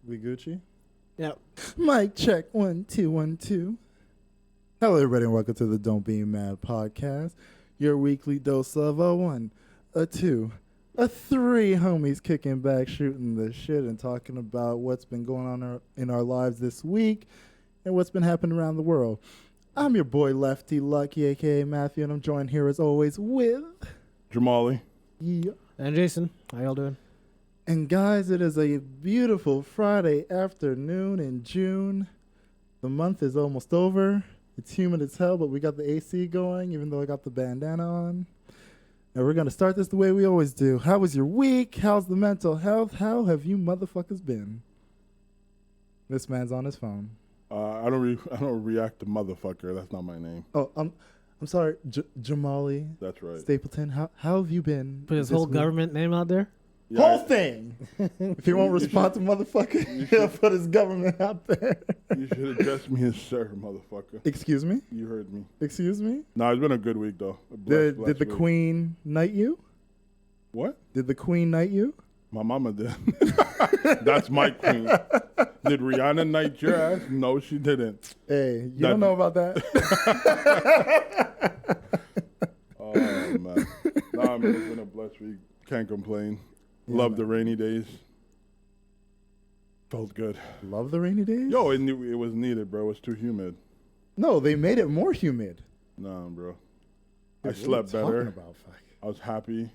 We Gucci? Yep. Mic check 1 2 1 2. Hello, everybody, and welcome to the Don't Be Mad podcast. Your weekly dose of a 1, a 2, a 3 homies kicking back, shooting the shit, and talking about what's been going on in our lives this week and what's been happening around the world. I'm your boy Lefty Lucky, aka Matthew, and I'm joined here as always with Jamali. Yeah. And Jason, how y'all doing? And guys, it is a beautiful Friday afternoon in June. The month is almost over. It's humid as hell, but we got the AC going, even though I got the bandana on. And we're going to start this the way we always do. How was your week? How's the mental health? How have you motherfuckers been? This man's on his phone. I don't react to motherfucker. That's not my name. Oh, I'm sorry, Jamali That's right. Stapleton. How have you been? Put his this whole week? government name out there? Whole thing. If he won't respond to motherfucker, he'll put his government out there. You should address me as sir, motherfucker. Excuse me? You heard me. Excuse me? No, it's been a good week though. Did the week. Queen knight you? What? Did the Queen knight you? My mama did. That's my queen. Did Rihanna knight your ass? No, she didn't. Hey, you don't know about that. Oh man. Nah, man, it's been a blessed week. Can't complain. Yeah, Love man. the rainy days. Felt good. Love the rainy days? Yo, it was needed, bro. It was too humid. No, they made it more humid. Nah, bro. Dude, I what are slept you talking better. about, fuck? I was happy.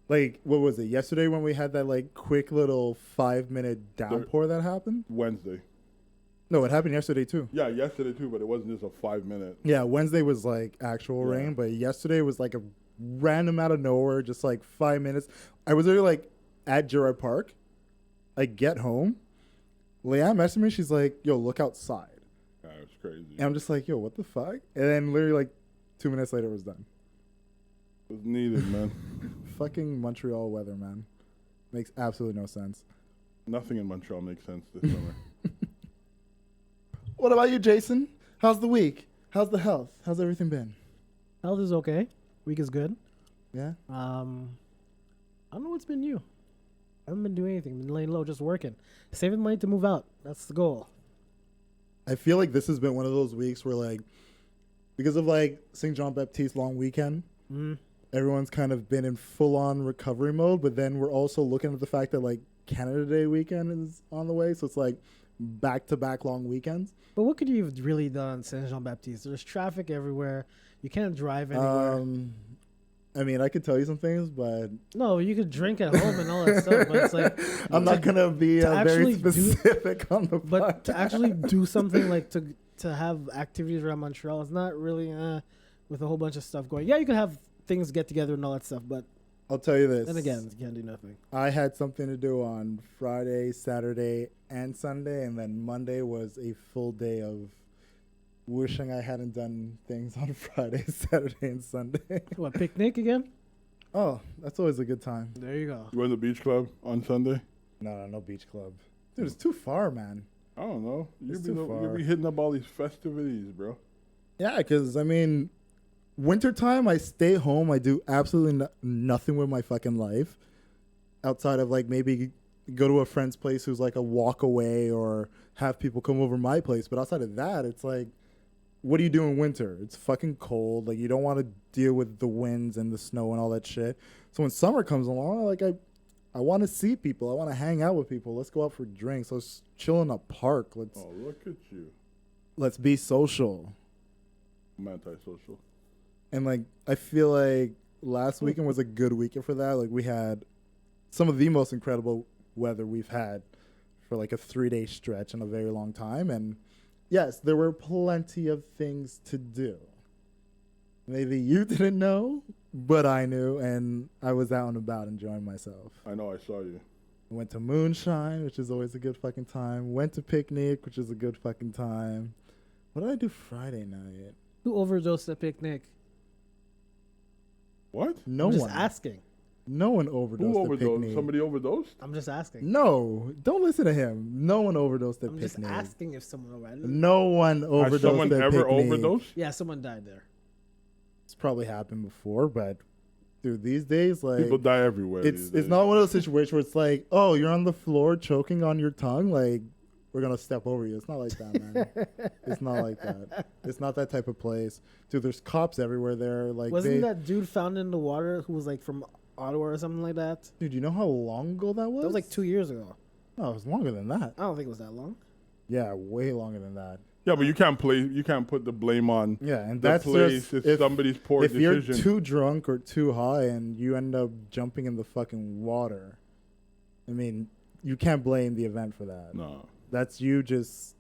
Like, what was it? Yesterday when we had that, like, quick little 5-minute downpour that happened? Wednesday. No, it happened yesterday, too. Yeah, yesterday too, but it wasn't just a 5-minute. Yeah, Wednesday was, like, actual Yeah. rain, but yesterday was, like, a random out of nowhere, just, like, 5 minutes. I was literally, like, at Gerard Park. I get home. Leanne messaged me. She's like, yo, look outside. Yeah, it was crazy. And I'm just like, yo, what the fuck? And then literally, like, 2 minutes later, it was done. It was needed, man. Fucking Montreal weather, man. Makes absolutely no sense. Nothing in Montreal makes sense this summer. What about you, Jason? How's the week? How's the health? How's everything been? Health is okay. Week is good. Yeah? I don't know what's been new. I haven't been doing anything. Been laying low, just working. Saving money to move out. That's the goal. I feel like this has been one of those weeks where, like, because of, like, St. John Baptiste long weekend, everyone's kind of been in full-on recovery mode, but then we're also looking at the fact that, like, Canada Day weekend is on the way, so it's, like, back-to-back long weekends. But what could you have really done on Saint Jean Baptiste? There's traffic everywhere. You can't drive anywhere. I mean, I could tell you some things, but No, you could drink at home and all that stuff, but it's like I'm not going to be very actually specific on the But to podcast. actually do something like to have activities around Montreal, it's not really with a whole bunch of stuff going. Yeah, you could have things get together and all that stuff, but I'll tell you this. then again, you can't do nothing. I had something to do on Friday, Saturday, and Sunday, and then Monday was a full day of wishing I hadn't done things on Friday, Saturday, and Sunday. What, picnic again? Oh, that's always a good time. There you go. You went to the beach club on Sunday? No beach club. Dude, it's too far, man. I don't know. It's You'll too far. be hitting up all these festivities, bro. Yeah, because, I mean, wintertime, I stay home. I do absolutely nothing with my fucking life outside of, like, maybe go to a friend's place who's, like, a walk away or have people come over my place. But outside of that, it's like, what do you do in winter? It's fucking cold. Like, you don't want to deal with the winds and the snow and all that shit. So when summer comes along, like, I want to see people. I want to hang out with people. Let's go out for drinks. Let's chill in a park. Oh, look at you. Let's be social. I'm antisocial. And, like, I feel like last weekend was a good weekend for that. Like, we had some of the most incredible weather we've had for, like, a 3-day stretch in a very long time. And, yes, there were plenty of things to do. Maybe you didn't know, but I knew, and I was out and about enjoying myself. I know, I saw you. Went to Moonshine, which is always a good fucking time. Went to Picnic, which is a good fucking time. What did I do Friday night? Who overdosed at picnic? What? No I'm just one. asking. No one overdosed Who at overdosed? Picnic. Somebody overdosed? I'm just asking. No, don't listen to him. No one overdosed at I'm Picnic. just asking if someone overdosed. No one overdosed Has someone at ever Picnic. overdosed? Yeah, someone died there. It's probably happened before, but dude, these days, like, People die everywhere. it's these days. not one of those situations where it's like, oh, you're on the floor choking on your tongue. Like, we're gonna step over you. It's not like that, man. It's not like that. It's not that type of place, dude. There's cops everywhere there. Like, Wasn't that dude found in the water who was like from Ottawa or something like that? dude? You know how long ago that was? That was like 2 years ago. No, it was longer than that. I don't think it was that long. Yeah, way longer than that. Yeah, but you can't put the blame on Yeah, and the that's place. just It's somebody's poor if decision. you're too drunk or too high and you end up jumping in the fucking water. I mean, you can't blame the event for that. No, That's you just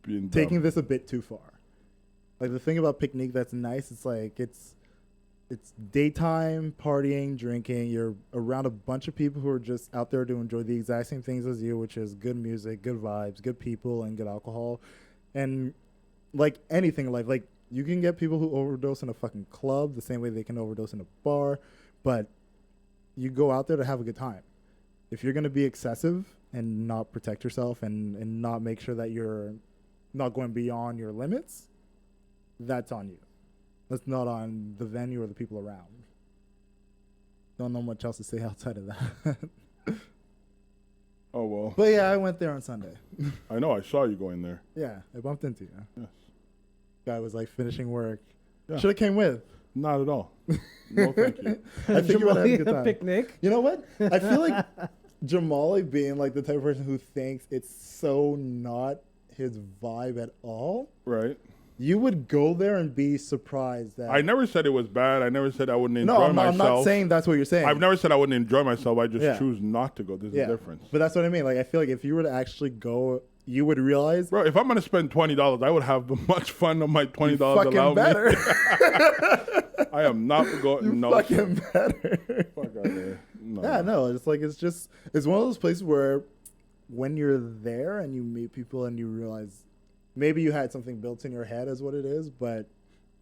being taking dumb. this a bit too far. Like the thing about picnic that's nice, it's like it's daytime partying, drinking. You're around a bunch of people who are just out there to enjoy the exact same things as you, which is good music, good vibes, good people, and good alcohol. And like anything in life, like you can get people who overdose in a fucking club the same way they can overdose in a bar, but you go out there to have a good time. If you're going to be excessive and not protect yourself and not make sure that you're not going beyond your limits, that's on you. That's not on the venue or the people around. Don't know much else to say outside of that. Oh well, But yeah, I went there on Sunday. I know. I saw you going there. Yeah, I bumped into you. Yes. Guy was like finishing work. Yeah. Should have came with. Not at all. No, thank you. I think you would have had a good A time. picnic. You know what? I feel like Jamali being like the type of person who thinks it's so not his vibe at all. Right. You would go there and be surprised that I never said it was bad. I never said I wouldn't enjoy No, I'm myself. not saying that's what you're saying. I've never said I wouldn't enjoy myself. I just Yeah. choose not to go. There's a difference. But that's what I mean. Like I feel like if you were to actually go, you would realize Bro, if I'm gonna spend $20, I would have much fun on my $20 fucking allowed better. me. I am not going. No, fucking better. fuck out there. No. Yeah, no, it's like it's one of those places where when you're there and you meet people and you realize maybe you had something built in your head as what it is, but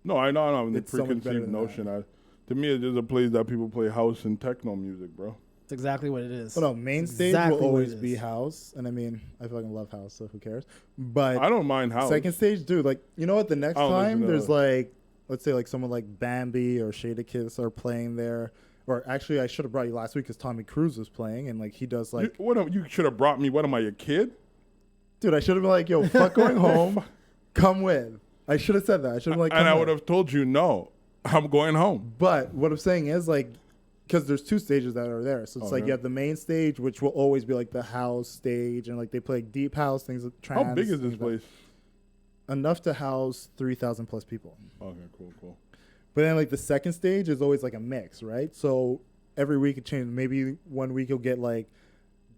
No, I know. I'm the It's so much better preconceived than notion. To me, it's just a place that people play house and techno music, bro. That's exactly what it is. well, no, main It's stage exactly will what always it be is. house, and I mean I fucking love house, so who cares? But I don't mind house. second stage, dude, like you know what? The next I don't listen time to there's that. like let's say like someone like Bambi or Shada Kiss are playing there. Or actually, I should have brought you last week because Tommy Cruise was playing, and like he does like, you should have brought me. What am I, a kid? dude, I should have been like, yo, fuck going home, come with. I should have said that. I should have been like, And come I with. would have told you no. I'm going home. But what I'm saying is like, because there's two stages that are there, so it's like Okay. you have the main stage, which will always be like the house stage, and like they play like, deep house things. Trance, How big is this things like- place? Enough to house 3,000 plus people. Okay, cool. But then like the second stage is always like a mix, right? So every week it changes. Maybe one week you'll get like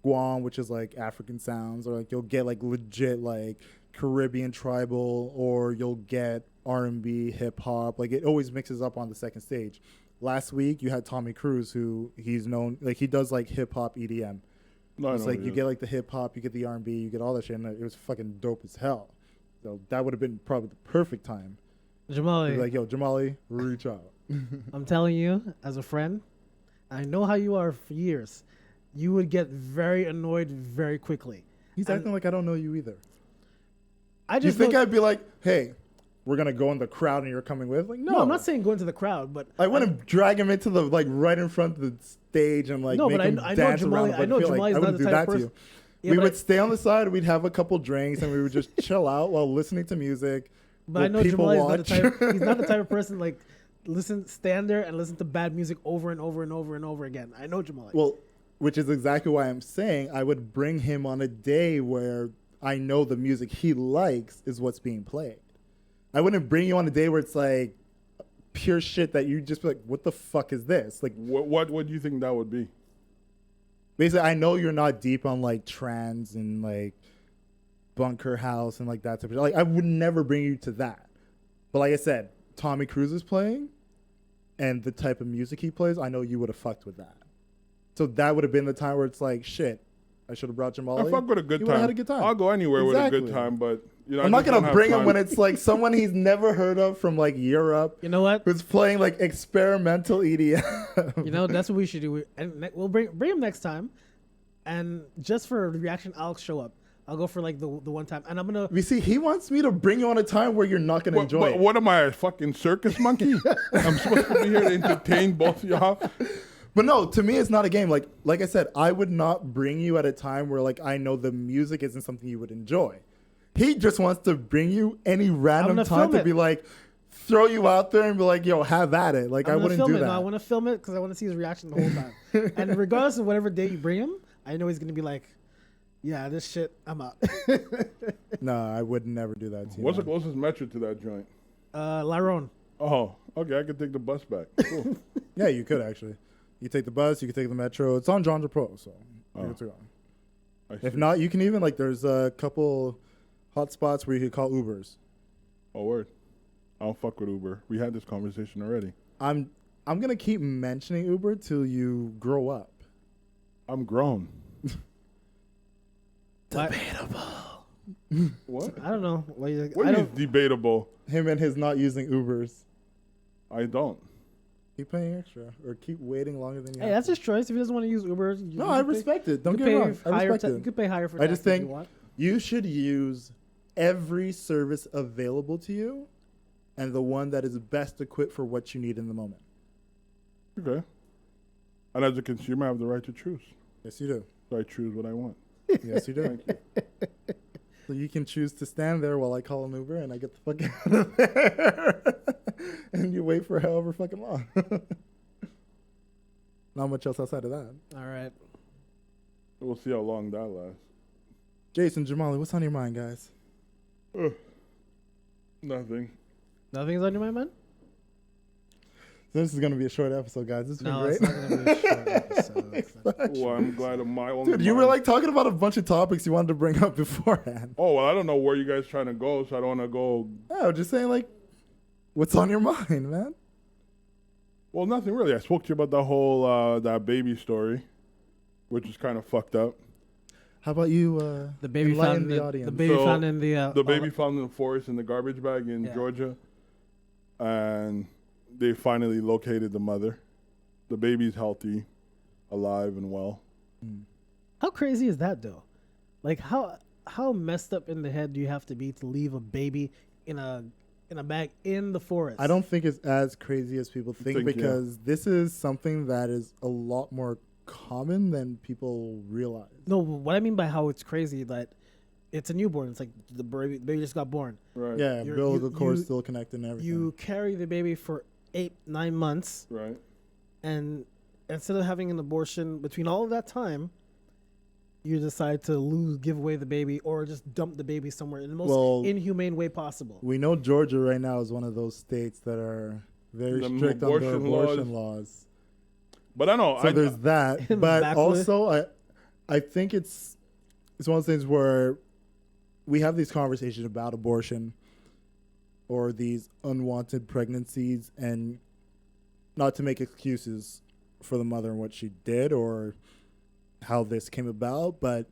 Guam, which is like African sounds, or like you'll get like legit like Caribbean tribal, or you'll get R&B, hip hop. Like it always mixes up on the second stage. Last week you had Tommy Cruise, who he's known like he does like hip hop EDM. No, I It's know like what it you is. get like the hip hop, you get the R&B, you get all that shit, and it was fucking dope as hell. So that would have been probably the perfect time. to Jamali, be like, yo, Jamali, reach out. I'm telling you, as a friend, I know how you are for years. You would get very annoyed very quickly. He's And- acting like I don't know you either. I You just think know- I'd be like, hey, we're gonna go in the crowd and you're coming with? Like, no, no, I'm not saying go into the crowd, but I wouldn't drag him into the like right in front of the stage and like No, make but him I know dance around. Jamali. I know Jamali's I not wouldn't the do type that of to person. you. Yeah, We but would stay on the side. We'd have a couple drinks and we would just chill out while listening to music. But I while know people Jamali's not the watch. type. He's not the type of person like stand there and listen to bad music over and over and over and over again. I know Jamali. Well, which is exactly why I'm saying I would bring him on a day where I know the music he likes is what's being played. I wouldn't bring you on a day where it's like pure shit that you just be like, what the fuck is this? Like, What do you think that would be? basically, I know you're not deep on like trance and like bunker house and like that type of like. I would never bring you to that. But like I said, Tommy Cruise is playing, and the type of music he plays, I know you would have fucked with that. So that would have been the time where it's like, shit, I should have brought Jamali. I fuck with a good You time. would've had a good time. I'll go anywhere with a Exactly. good time, but you know, I'm I not just don't gonna have bring him time. when it's like someone he's never heard of from like Europe you know what? who's playing like experimental EDM. You know that's what we should do. We'll bring him next time, and just for a reaction, I'll show up. I'll go for like the one time, and I'm gonna. You see, he wants me to bring you on a time where you're not gonna enjoy it. What am I, a fucking circus monkey? I'm supposed to be here to entertain both of y'all. But no, to me, it's not a game. Like I said, I would not bring you at a time where like I know the music isn't something you would enjoy. He just wants to bring you any random gonna time film to it. be like, throw you out there and be like, yo, have at it. Like I'm I gonna wouldn't film do it. that. No, I want to film it because I want to see his reaction the whole time. And regardless of whatever day you bring him, I know he's gonna be like, "Yeah, this shit, I'm out." No, I would never do that to you. What's the man. closest metro to that joint? Laron. Oh, okay. I could take the bus back. Cool. Yeah, you could actually. You take the bus, you could take the metro. It's on John Pro, so you're Oh. good to go. I If see. not, you can even like there's a couple hot spots where you could call Ubers. Oh, word. I don't fuck with Uber. We had this conversation already. I'm gonna keep mentioning Uber till you grow up. I'm grown. Debatable. What? I don't know. What I do you don't. mean debatable? Him and his not using Ubers. I don't. Keep paying extra or keep waiting longer than you Hey, have that's to. his choice. If he doesn't want to use Uber, No, I respect it. Don't get me wrong. I respect You it. could pay higher for I just taxi if think you want. you should use every service available to you and the one that is best equipped for what you need in the moment. Okay. And as a consumer, I have the right to choose. Yes, you do. So I choose what I want. Yes, you do. Thank you. So you can choose to stand there while I call an Uber and I get the fuck out of there. And you wait for however fucking long. Not much else outside of that. All right. We'll see how long that lasts. Jason, Jamali, what's on your mind, guys? Nothing. Nothing's on your mind, man? This is going to be a short episode, guys. This has been No, great. it's not gonna be a short episode. It's not- Well, I'm glad of my own. Dude, you were like talking about a bunch of topics you wanted to bring up beforehand. Oh, well, I don't know where you guys trying to go, so I don't want to go. No, just saying, like, what's on your mind, man? Well, nothing really. I spoke to you about the whole that baby story, which is kind of fucked up. How about you the baby enlighten found the the audience? baby So, found in the The baby found in the forest in the garbage bag in Yeah. Georgia, and they finally located the mother. The baby's healthy, alive, and well. How crazy is that though? Like how messed up in the head do you have to be to leave a baby in a bag in the forest? I don't think it's as crazy as people think Think, yeah. because this is something that is a lot more common than people realize. No, what I mean by how it's crazy that it's a newborn. It's like the baby just got born. Right. Yeah, You're- umbilical cord you- still connected and everything. You carry the baby for 8-9 months, Right. and instead of having an abortion between all of that time, you decide to give away the baby or just dump the baby somewhere in the most Well, inhumane way possible. We know Georgia right now is one of those states that are very Them strict on their abortion abortion laws. But I know. So there's that. In But backwoods. also, I think it's one of those things where we have these conversations about abortion or these unwanted pregnancies, and not to make excuses for the mother and what she did or how this came about, but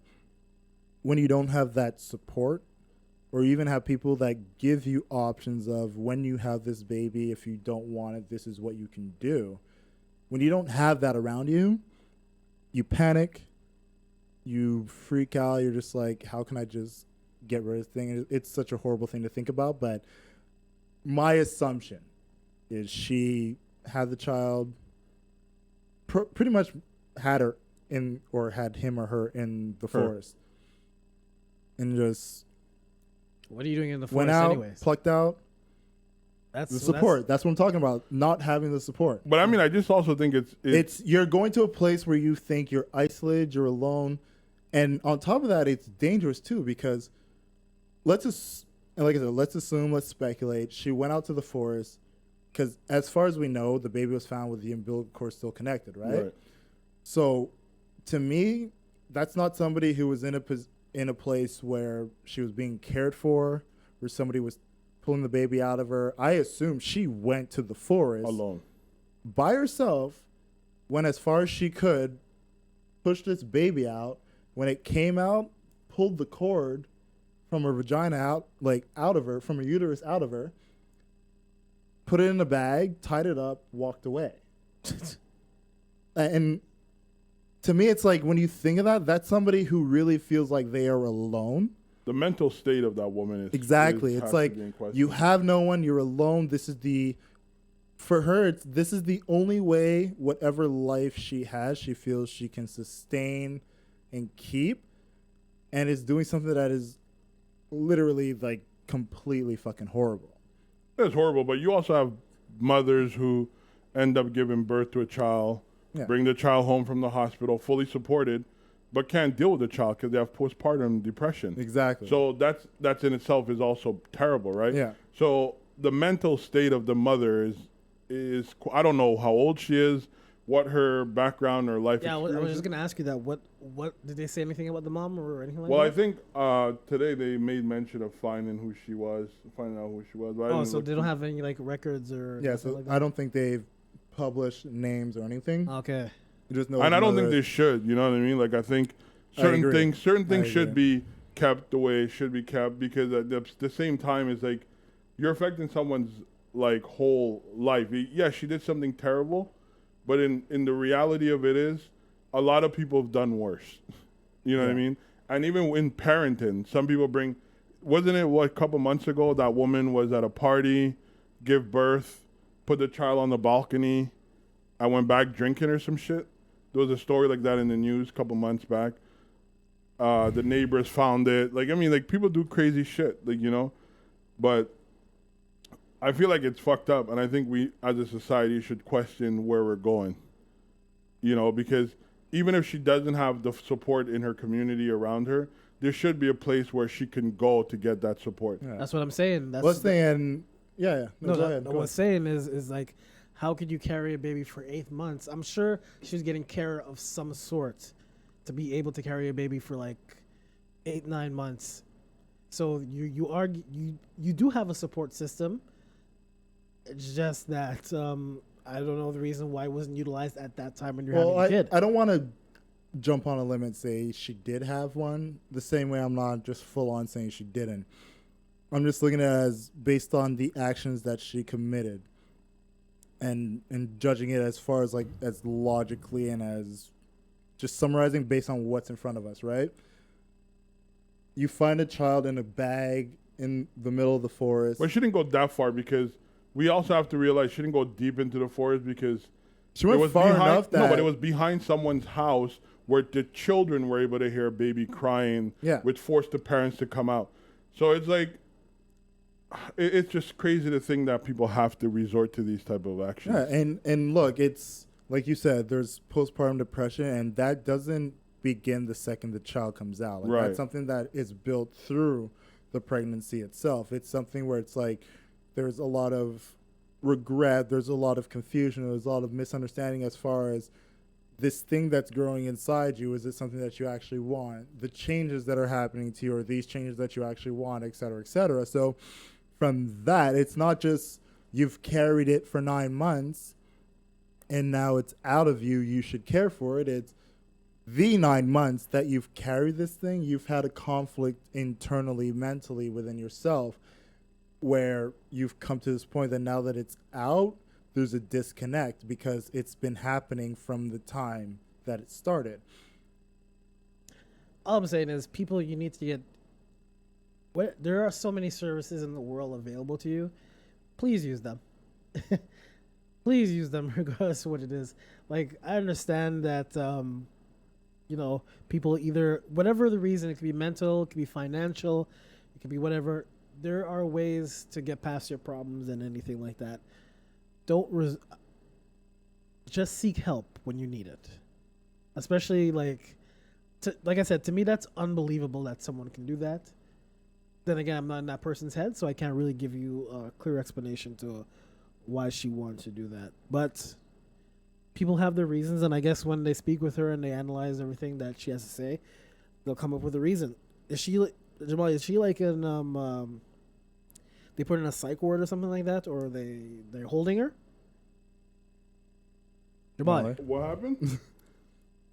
when you don't have that support or even have people that give you options of when you have this baby, if you don't want it, this is what you can do. When you don't have that around you, you panic, you freak out, you're just like, how can I just get rid of this thing? It's such a horrible thing to think about, but my assumption is she had the child, pretty much had her in, or had him or her in the forest, and just What are you doing in the forest went out, anyways? plucked out That's the support. That's what I'm talking about, not having the support. But I mean, I just also think It's you're going to a place where you think you're isolated, you're alone, and on top of that, it's dangerous too because let's assume, let's speculate. She went out to the forest because, as far as we know, the baby was found with the umbilical cord still connected, right? So, to me, that's not somebody who was in a place where she was being cared for, where somebody was pulling the baby out of her. I assume she went to the forest alone. by herself, went as far as she could, pushed this baby out. When it came out, pulled the cord from her vagina out of her, from her uterus out of her, put it in a bag, tied it up, walked away. And to me, it's like when you think of that, that's somebody who really feels like they are alone. The mental state of that woman is Exactly. has It's to like be in question. you have no one, you're alone. This is the for her, this is the only way, whatever life she has, she feels she can sustain and keep, and is doing something that is literally like completely fucking horrible. It's horrible, but you also have mothers who end up giving birth to a child, Yeah. bring the child home from the hospital fully supported, but can't deal with the child because they have postpartum depression. Exactly. So that's in itself is also terrible, right? Yeah. So the mental state of the mother is I don't know how old she is, what her background or life Yeah, I experience. was just gonna ask you that. What did they say anything about the mom or anything like Well, that? I think today they made mention of finding out who she was. But I Oh, didn't so look they don't too- have any like records or Yeah, nothing so like that? I don't think they've published names or anything. Okay. You just know. And I don't another- think they should. You know what I mean? Like I think I certain agree. things I should agree. be kept the way it should be kept because at the same time it's like you're affecting someone's like whole life. Yeah, she did something terrible, but in the reality of it is a lot of people have done worse. You know what I Yeah. mean? And even in parenting, some people bring. Wasn't it a couple months ago that woman was at a party, give birth, put the child on the balcony, and went back drinking or some shit? There was a story like that in the news a couple months back. The neighbors found it. Like I mean, like people do crazy shit, like you know. But I feel like it's fucked up, and I think we as a society should question where we're going. You know, because even if she doesn't have the support in her community around her, there should be a place where she can go to get that support. Yeah. That's what I'm saying. That's What's saying? Yeah. no, Go ahead. what I'm saying is like, how could you carry a baby for 8 months? I'm sure she's getting care of some sort to be able to carry a baby for like 8-9 months. So you do have a support system. It's just that I don't know the reason why it wasn't utilized at that time when you're Well, having a kid. I don't want to jump on a limb and say she did have one. The same way I'm not just full on saying she didn't. I'm just looking at it as based on the actions that she committed, and judging it as far as like as logically and as just summarizing based on what's in front of us, right? You find a child in a bag in the middle of the forest. But she didn't go that far because we also have to realize she didn't go deep into the forest because She went far behind, enough that no, but it was behind someone's house where the children were able to hear a baby crying, Yeah. which forced the parents to come out. So it's like it's just crazy to think that people have to resort to these type of actions. Yeah, and look, it's like you said, there's postpartum depression, and that doesn't begin the second the child comes out. Like Right. that's something that is built through the pregnancy itself. It's something where it's like there's a lot of regret, there's a lot of confusion, there's a lot of misunderstanding as far as this thing that's growing inside you, is it something that you actually want? The changes that are happening to you, are these changes that you actually want, et cetera, et cetera. So from that, it's not just you've carried it for 9 months and now it's out of you, you should care for it. It's the 9 months that you've carried this thing, you've had a conflict internally, mentally within yourself, where you've come to this point that now that it's out, there's a disconnect because it's been happening from the time that it started. All I'm saying is, people, you need to get. There are so many services in the world available to you. Please use them. Please use them, regardless of what it is. Like, I understand that, people either, whatever the reason, it could be mental, it could be financial, it could be whatever. There are ways to get past your problems and anything like that. Just seek help when you need it. Especially like I said, to me that's unbelievable that someone can do that. Then again, I'm not in that person's head, so I can't really give you a clear explanation to why she wanted to do that. But people have their reasons, and I guess when they speak with her and they analyze everything that she has to say, they'll come up with a reason. Jamal, is she like in they put her in a psych ward or something like that, or they're holding her? Jamal, Why? What happened?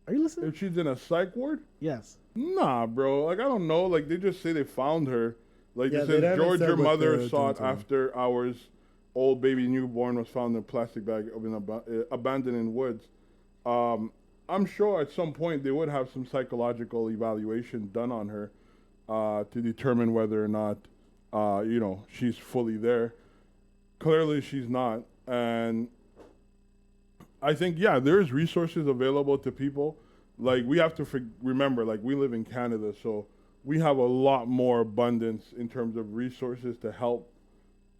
are you listening? If she's in a psych ward? Yes. Nah, bro. Like I don't know. Like they just say they found her. Like Yeah, it they says haven't George, said your what mother they're sought doing to her. after hours. Old baby newborn was found in a plastic bag of abandoned in woods. I'm sure at some point they would have some psychological evaluation done on her to determine whether or not she's fully there. Clearly she's not. And I think, yeah, there's resources available to people. Like, we have to remember, like, we live in Canada, so we have a lot more abundance in terms of resources to help.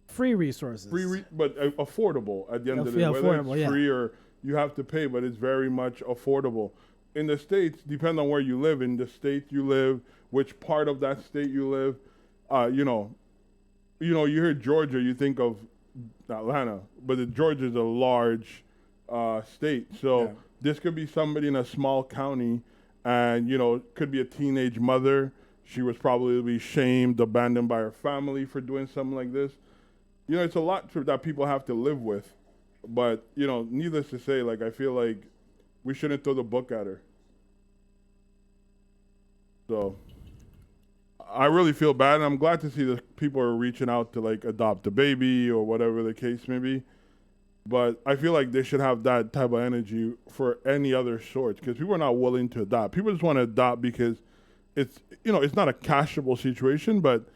Free resources. But affordable at the end of the day. Yeah, Whether affordable, it's yeah. free or you have to pay, but it's very much affordable. In the States, depending on where you live, in the state you live, which part of that state you live, you hear Georgia, you think of Atlanta, but Georgia is a large state. So Yeah. this could be somebody in a small county, and could be a teenage mother. She was probably shamed, abandoned by her family for doing something like this. It's a lot that people have to live with. But needless to say, like, I feel like we shouldn't throw the book at her. So I really feel bad, and I'm glad to see that people are reaching out to, like, adopt a baby or whatever the case may be. But I feel like they should have that type of energy for any other sorts, because people are not willing to adopt. People just want to adopt because it's not a cashable situation, but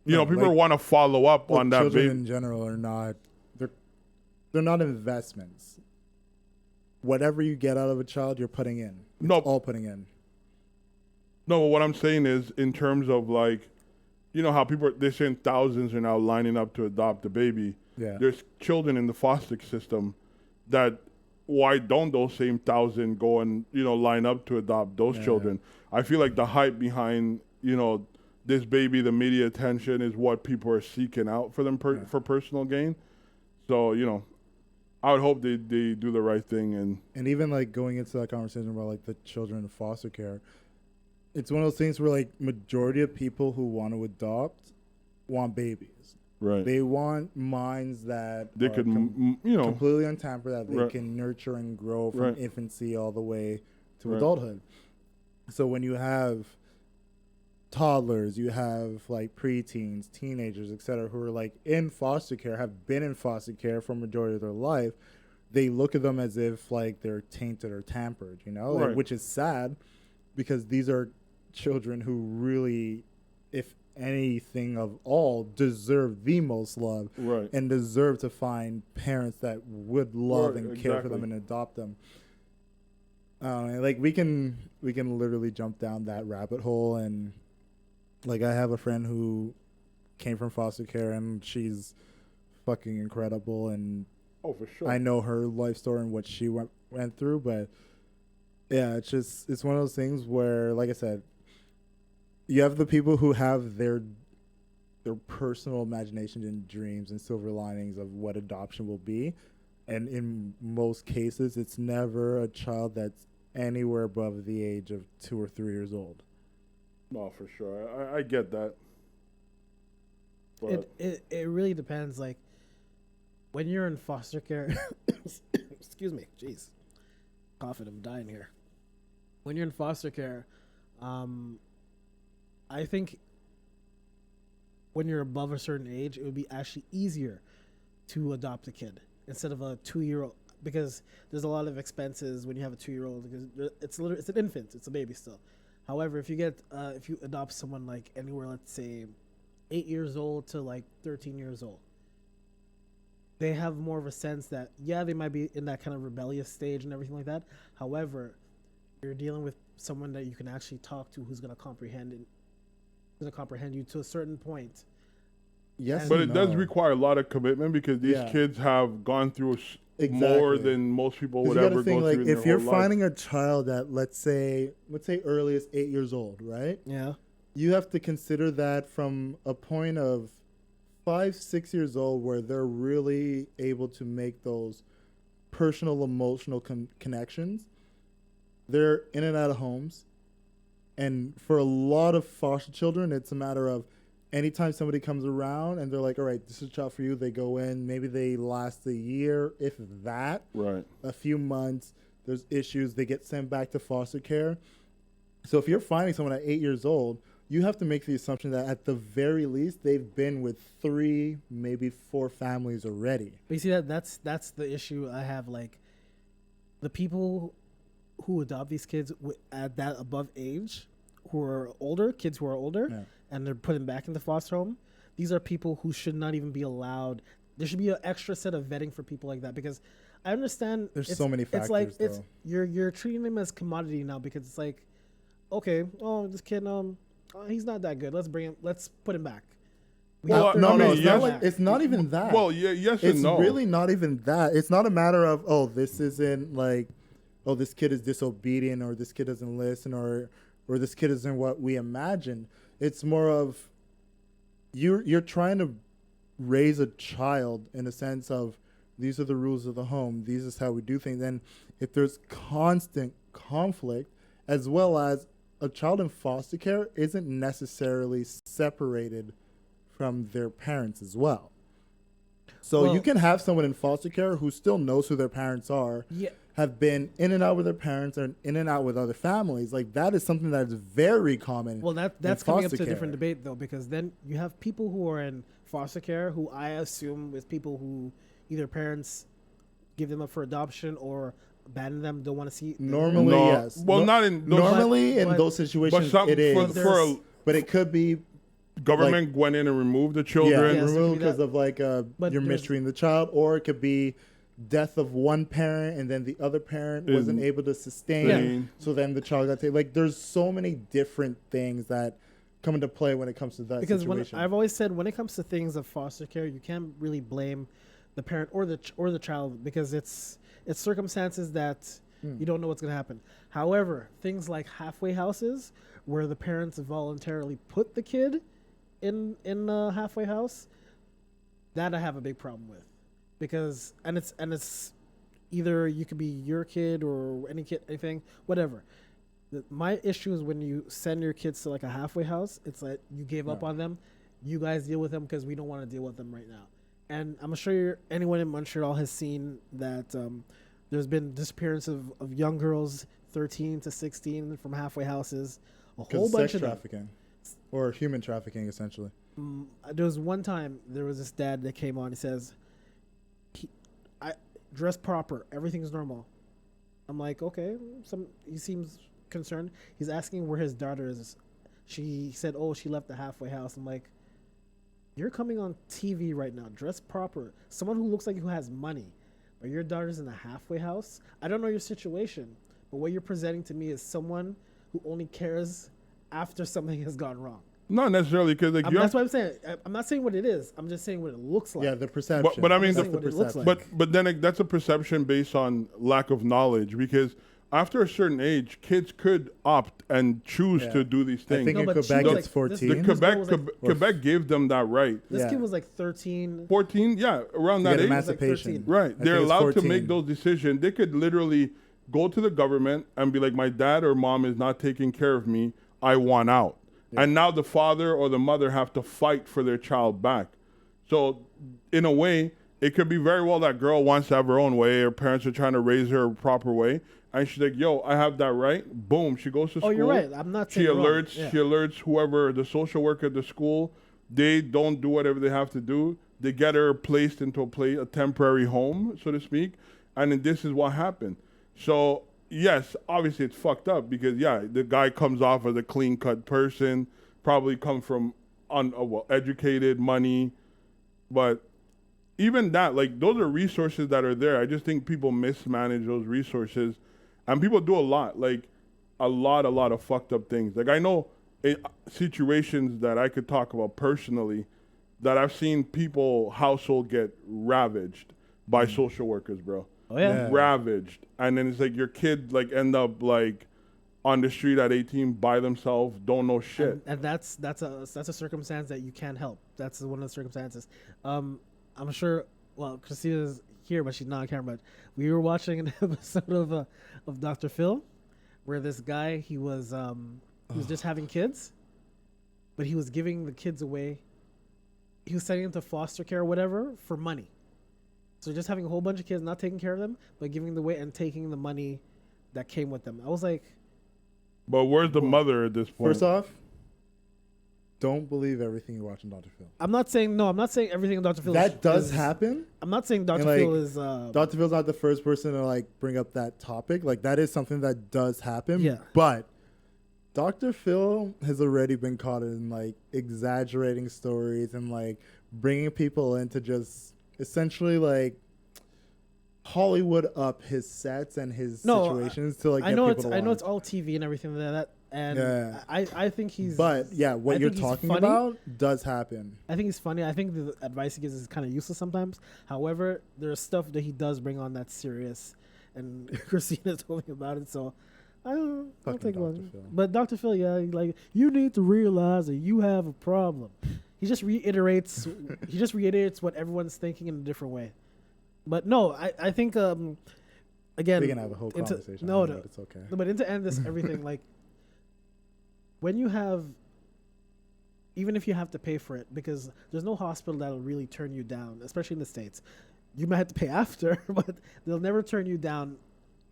people like, want to follow up on that children baby. in general are not. They're not investments. Whatever you get out of a child, you're putting in. It's all putting in. No, but what I'm saying is, in terms of, like, how they're saying thousands are now lining up to adopt a baby. Yeah. There's children in the foster system that, why don't those same 1,000 go and, line up to adopt those children? I feel like the hype behind, this baby, the media attention, is what people are seeking out for them for personal gain. So, I would hope they do the right thing. And even, like, going into that conversation about, like, the children in foster care, it's one of those things where, like, majority of people who want to adopt want babies. Right. They want minds that They are could, completely untampered, that they Right. can nurture and grow from Right. infancy all the way to Right. adulthood. So when you have toddlers, you have, like, preteens, teenagers, etc., who are, like, in foster care, have been in foster care for a majority of their life, they look at them as if, like, they're tainted or tampered, Right. like, which is sad, because these are children who really, if anything of all, deserve the most love, Right. and deserve to find parents that would love Right, and care for them exactly. and adopt them. Like, we can literally jump down that rabbit hole, and, like, I have a friend who came from foster care, and she's fucking incredible, and Oh, for sure. I know her life story and what she went through, but yeah, it's one of those things where, like I said, you have the people who have their personal imagination and dreams and silver linings of what adoption will be, and in most cases, it's never a child that's anywhere above the age of 2 or 3 years old. No, for sure. I get that. But It really depends. Like, when you're in foster care, excuse me, jeez, coughing, I'm dying here. When you're in foster care, I think when you're above a certain age, it would be actually easier to adopt a kid instead of a 2-year-old, because there's a lot of expenses when you have a 2-year-old, because it's an infant, it's a baby still. However, if you adopt someone, like, anywhere, let's say 8 years old to, like, 13 years old, they have more of a sense that, yeah, they might be in that kind of rebellious stage and everything like that. However, you're dealing with someone that you can actually talk to, who's going to comprehend you to a certain point. Yes, But and it does no. require a lot of commitment, because these Yeah. kids have gone through Exactly. more than most people 'Cause would you gotta ever think, go like, through in if their you're whole life. finding a child at, let's say earliest 8 years old, right? Yeah. You have to consider that from a point of 5, 6 years old, where they're really able to make those personal, emotional connections. They're in and out of homes. And for a lot of foster children, it's a matter of anytime somebody comes around and they're like, all right, this is a child for you, they go in, maybe they last a year, if that, Right. a few months, there's issues, they get sent back to foster care. So if you're finding someone at 8 years old, you have to make the assumption that at the very least they've been with 3, maybe 4 families already. But you see, that's the issue I have. Like, the people who adopt these kids at that above age, kids who are older, Yeah. and they're put them back in the foster home, these are people who should not even be allowed there should be an extra set of vetting for people like that, because I understand There's so many It's like factors, though. you're treating them as commodity now, because it's like, okay, oh, this kid, he's not that good. Let's put him back. Well, No, I mean, it's yes. not like, it's not even that. Well, yeah, yes It's and no. really not even that. It's not a matter of, oh, this isn't like, oh, this kid is disobedient, or this kid doesn't listen, or this kid isn't what we imagined. It's more of you're trying to raise a child in a sense of, these are the rules of the home, these is how we do things. And if there's constant conflict, as well as a child in foster care isn't necessarily separated from their parents as well. So Well, you can have someone in foster care who still knows who their parents are, Yeah. have been in and out with their parents, and in and out with other families. Like, that is something that is very common. Well, in that's coming up foster to a different care. debate, though, because then you have people who are in foster care, who I assume with people who either parents give them up for adoption or abandon them, don't want to see. Normally, No. yes. Well, not in those- normally in but- those but situations, some it is. for a But it could be government went in and removed the yeah, children. Yes, it could removed be because that. of like But you're there's- mistreating the child, or it could be death of one parent and then the other parent wasn't Mm. able to sustain. Yeah. So then the child got taken. Like, there's so many different things that come into play when it comes to that Because situation. I've always said, when it comes to things of foster care, you can't really blame the parent or the child, because it's circumstances that you don't know what's going to happen. However, things like halfway houses, where the parents voluntarily put the kid in a halfway house, that I have a big problem with, because it's either you could be your kid or any kid, anything, whatever. My issue is when you send your kids to like a halfway house, it's like you gave up on them. You guys deal with them because we don't want to deal with them right now. And I'm sure anyone in Montreal has seen that there's been disappearance of young girls 13 to 16 from halfway houses. A whole bunch sex of them. trafficking or human trafficking, essentially. There was one time there was this dad that came on. He says, "I dress proper. Everything's normal." I'm like, okay. He seems concerned. He's asking where his daughter is. She said, "Oh, she left the halfway house." I'm like, "You're coming on TV right now. Dress proper. Someone who looks like who has money, but your daughter's in a halfway house. I don't know your situation, but what you're presenting to me is someone who only cares after something has gone wrong." Not necessarily because like That's what I'm saying. I'm not saying what it is. I'm just saying what it looks like. Yeah, the perception. But I mean, That's what it looks like. but then that's a perception based on lack of knowledge, because after a certain age, kids could opt and choose Yeah. to do these I things. think No, in but she Quebec was it's like- 14. The This Quebec girl was like- Quebec gave them that right. This Yeah. kid was like 13. 14, yeah, around To that get age. emancipation. 13. Right. I They're think it's allowed to 14. make those decisions. They could literally go to the government and be like, my dad or mom is not taking care of me. I want out. And now the father or the mother have to fight for their child back. So in a way, it could be very well that girl wants to have her own way. Her parents are trying to raise her a proper way. And she's like, yo, I have that right. Boom. She goes to school. Oh, you're right. I'm not She saying wrong. alerts, Yeah. she alerts whoever, the social worker at the school. They don't do whatever they have to do. They get her placed into a temporary home, so to speak. And then this is what happened. So yes, obviously it's fucked up because the guy comes off as a clean cut person, probably come from educated, money, but even that, like, those are resources that are there. I just think people mismanage those resources, and people do a lot of fucked up things. Like, I know situations that I could talk about personally that I've seen household get ravaged by social workers, bro. Oh yeah. Yeah. Ravaged. And then it's like your kid like end up like on the street at 18 by themselves, don't know shit. And that's a circumstance that you can't help. That's one of the circumstances. I'm sure. Well, Christina's here, but she's not on camera. But we were watching an episode of Dr. Phil, where this guy he was just having kids, but he was giving the kids away. He was sending them to foster care or whatever for money. So just having a whole bunch of kids, not taking care of them, but giving them away and taking the money that came with them. I was like, But where's the mother at this point? First off, don't believe everything you watch on Dr. Phil. I'm not saying everything in Dr. Phil. That does is, happen. I'm not saying Dr. And, like, Phil is. Dr. Phil's not the first person to like bring up that topic. Like, that is something that does happen. Yeah. But Dr. Phil has already been caught in like exaggerating stories and like bringing people in to just essentially like Hollywood up his sets and his No, situations to like I get know people it's to I know watch. it's all TV and everything like that, and Yeah. I think he's. But yeah, what I you're think he's talking funny. about does happen. I think he's funny. I think the advice he gives is kind of useless sometimes. However, there's stuff that he does bring on that's serious, and Christina told me about it, so I'll Fucking take Dr. one. Phil. But Dr. Phil, yeah, like you need to realize that you have a problem. He just reiterates what everyone's thinking in a different way. But no, I think again We can have a whole into- conversation. no, on it, no. but it's okay. No, but to end this everything, like when you have, even if you have to pay for it, because there's no hospital that'll really turn you down, especially in the States. You might have to pay after, but they'll never turn you down